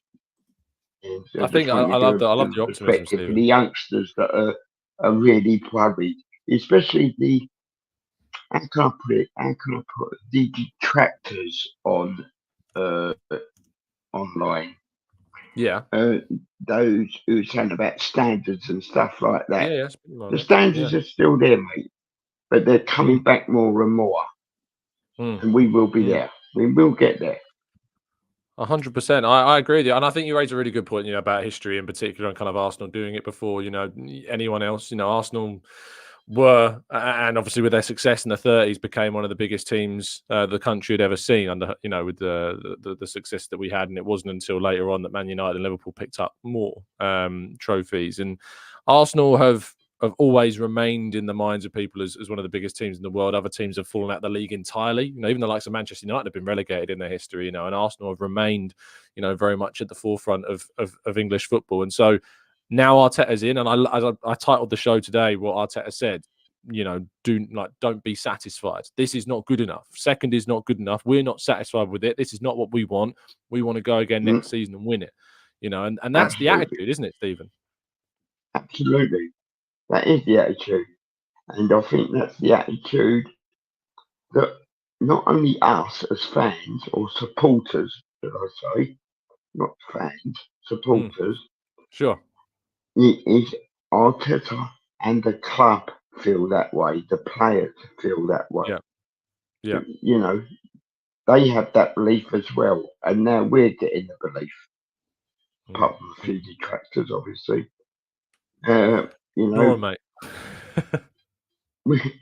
And I think I love the optimism, for the youngsters that are really worried, especially the how can I put it? The detractors on online. Yeah. Those who are saying about standards and stuff like that. Yeah. The standards are still there, mate, but they're coming back more and more, and we will be there. We will get there. 100%. I agree with you, and I think you raised a really good point, about history in particular, and kind of Arsenal doing it before, anyone else. Arsenal were, and obviously with their success in the 30s, became one of the biggest teams the country had ever seen. Under, with the success that we had, and it wasn't until later on that Man United and Liverpool picked up more trophies. And Arsenal have have always remained in the minds of people as one of the biggest teams in the world. Other teams have fallen out of the league entirely. Even the likes of Manchester United have been relegated in their history, and Arsenal have remained, very much at the forefront of English football. And so now Arteta's in, and I titled the show today what Arteta said. Don't be satisfied. This is not good enough. Second is not good enough. We're not satisfied with it. This is not what we want. We want to go again next season and win it. And that's the attitude, isn't it, Stephen? Absolutely. That is the attitude. And I think that's the attitude that not only us as fans or supporters, should I say, not fans, supporters. Sure. Is Arteta and the club feel that way, the players feel that way. Yeah. They have that belief as well. And now we're getting the belief. Apart from a few detractors, obviously. No, mate. it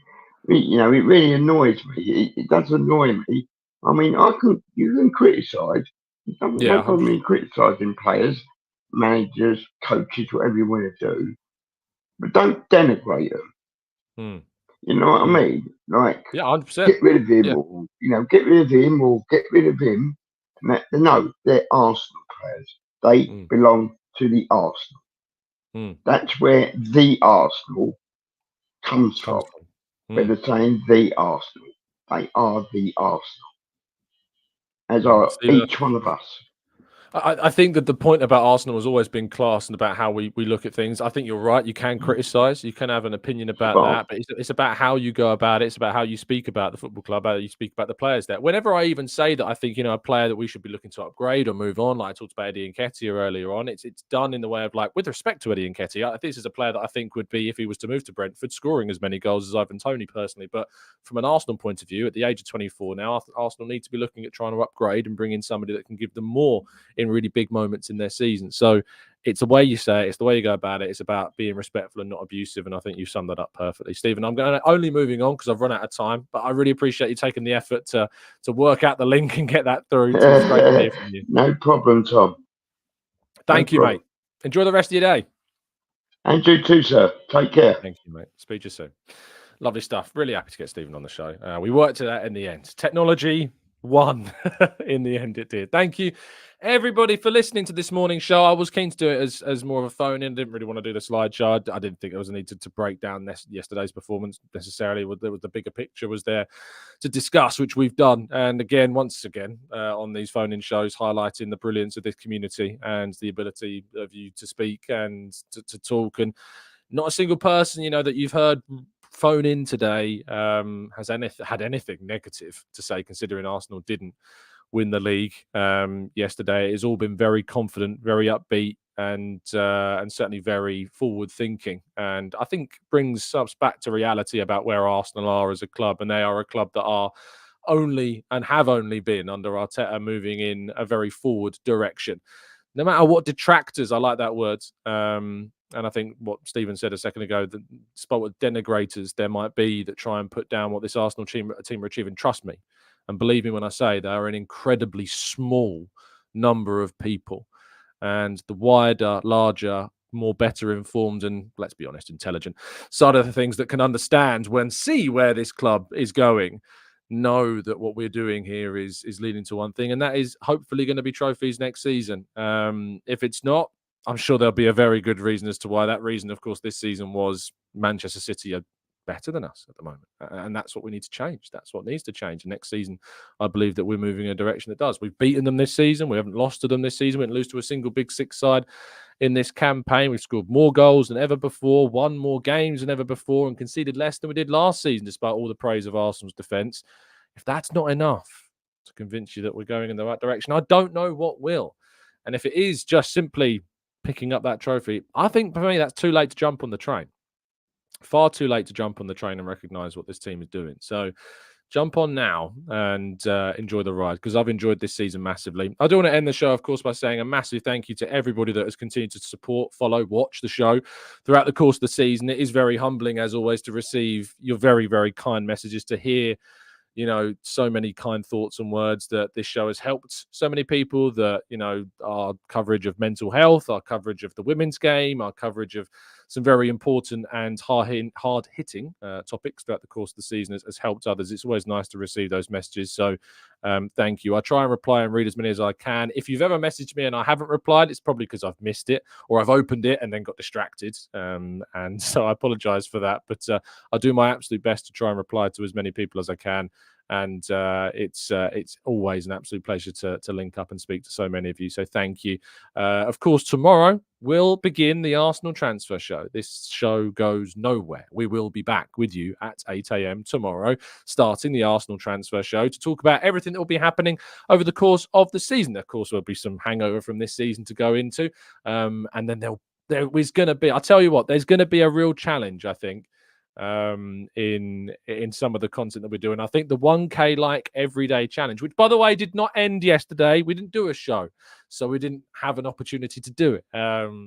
really annoys me. It does annoy me. I mean, you can criticise. No problem in criticising players, managers, coaches, whatever you want to do, but don't denigrate them. You know what I mean? Like, 100%. Get rid of him, or get rid of him, or get rid of him. No, they're Arsenal players. They belong to the Arsenal. That's where the Arsenal comes from. Where they're saying the Arsenal. They are the Arsenal. As are each one of us. I think that the point about Arsenal has always been class and about how we look at things. I think you're right. You can criticise. You can have an opinion about that. But it's about how you go about it. It's about how you speak about the football club, how you speak about the players there. Whenever I even say that I think, a player that we should be looking to upgrade or move on, like I talked about Eddie Nketiah earlier on, it's done in the way of, like, with respect to Eddie Nketiah, this is a player that I think would be, if he was to move to Brentford, scoring as many goals as Ivan Toney personally. But from an Arsenal point of view, at the age of 24 now, Arsenal need to be looking at trying to upgrade and bring in somebody that can give them more in really big moments in their season. So it's the way you say it, it's the way you go about it. It's about being respectful and not abusive. And I think you've summed that up perfectly, Stephen. I'm going to only moving on because I've run out of time, but I really appreciate you taking the effort to work out the link and get that through. It's great to hear from you. No problem, Tom. Thank you, mate. Enjoy the rest of your day. And you too, sir. Take care. Thank you, mate. Speak to you soon. Lovely stuff. Really happy to get Stephen on the show. We worked to that in the end. Technology won. In the end, it did. Thank you, everybody, for listening to this morning's show. I was keen to do it as more of a phone-in. Didn't really want to do the slideshow. I didn't think there was a need to break down yesterday's performance necessarily. The bigger picture was there to discuss, which we've done. And once again, on these phone-in shows, highlighting the brilliance of this community and the ability of you to speak and to talk. And not a single person, that you've heard phone in today has had anything negative to say, considering Arsenal didn't win the league yesterday. It's all been very confident, very upbeat, and certainly very forward thinking, and I think brings us back to reality about where Arsenal are as a club. And they are a club that are only and have only been under Arteta moving in a very forward direction. No matter what detractors, I like that word, and I think what Stephen said a second ago, that despite what denigrators there might be that try and put down what this Arsenal team are achieving, trust me, and believe me when I say they are an incredibly small number of people. And the wider, larger, more better informed and, let's be honest, intelligent side of the things that can understand and see where this club is going, know that what we're doing here is leading to one thing, and that is hopefully going to be trophies next season. If it's not, I'm sure there'll be a very good reason as to why. That reason, of course, this season was Manchester City are better than us at the moment. And that's what we need to change. That's what needs to change. Next season, I believe that we're moving in a direction that does. We've beaten them this season. We haven't lost to them this season. We didn't lose to a single Big Six side in this campaign. We've scored more goals than ever before, won more games than ever before, and conceded less than we did last season, despite all the praise of Arsenal's defence. If that's not enough to convince you that we're going in the right direction, I don't know what will. And if it is just simply picking up that trophy, I think for me that's too late to jump on the train. Far too late to jump on the train and recognise what this team is doing. So jump on now and enjoy the ride, because I've enjoyed this season massively. I do want to end the show, of course, by saying a massive thank you to everybody that has continued to support, follow, watch the show throughout the course of the season. It is very humbling, as always, to receive your very, very kind messages, to hear so many kind thoughts and words that this show has helped so many people, that, our coverage of mental health, our coverage of the women's game, our coverage of some very important and hard-hitting topics throughout the course of the season has helped others. It's always nice to receive those messages. So thank you. I try and reply and read as many as I can. If you've ever messaged me and I haven't replied, it's probably because I've missed it or I've opened it and then got distracted. And so I apologize for that. But I do my absolute best to try and reply to as many people as I can. And it's always an absolute pleasure to link up and speak to so many of you. So thank you. Of course, tomorrow we'll begin the Arsenal transfer show. This show goes nowhere. We will be back with you at 8 a.m. tomorrow, starting the Arsenal transfer show to talk about everything that will be happening over the course of the season. Of course, there'll be some hangover from this season to go into. And then there is going to be, I'll tell you what, there's going to be a real challenge, I think, in some of the content that we're doing. I think the 1K like everyday challenge, which by the way did not end yesterday. We didn't do a show, so we didn't have an opportunity to do it.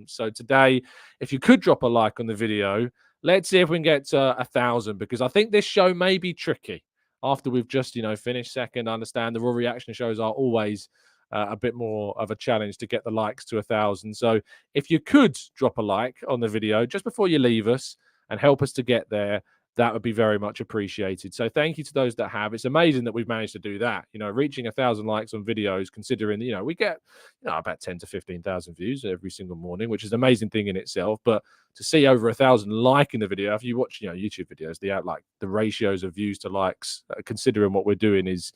So today, if you could drop a like on the video, let's see if we can get to 1,000, because I think this show may be tricky after we've just finished second. I understand the raw reaction shows are always a bit more of a challenge to get the likes to 1,000. So if you could drop a like on the video just before you leave us and help us to get there, that would be very much appreciated. So thank you to those that have. It's amazing that we've managed to do that. Reaching 1,000 likes on videos, considering, we get, about 10 to 15,000 views every single morning, which is an amazing thing in itself. But to see over 1,000 liking the video, if you watch, YouTube videos, the ratios of views to likes, considering what we're doing is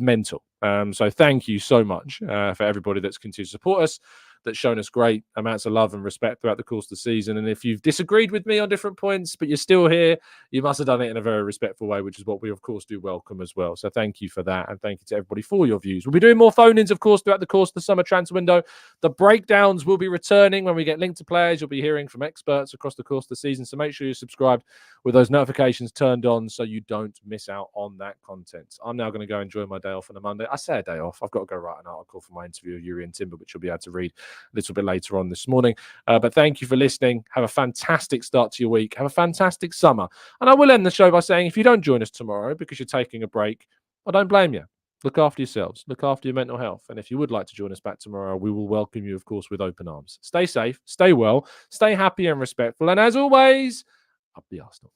mental. So thank you so much for everybody that's continued to support us, that's shown us great amounts of love and respect throughout the course of the season. And if you've disagreed with me on different points, but you're still here, you must have done it in a very respectful way, which is what we, of course, do welcome as well. So thank you for that. And thank you to everybody for your views. We'll be doing more phone-ins, of course, throughout the course of the summer transfer window. The breakdowns will be returning when we get linked to players. You'll be hearing from experts across the course of the season. So make sure you're subscribed with those notifications turned on so you don't miss out on that content. I'm now going to go enjoy my day off on a Monday. I say a day off. I've got to go write an article for my interview with Yuri and Timber, which you'll be able to read a little bit later on this morning. But thank you for listening. Have a fantastic start to your week. Have a fantastic summer. And I will end the show by saying, if you don't join us tomorrow because you're taking a break, I don't blame you. Look after yourselves. Look after your mental health. And if you would like to join us back tomorrow, we will welcome you, of course, with open arms. Stay safe, stay well, stay happy and respectful. And as always, up the Arsenal.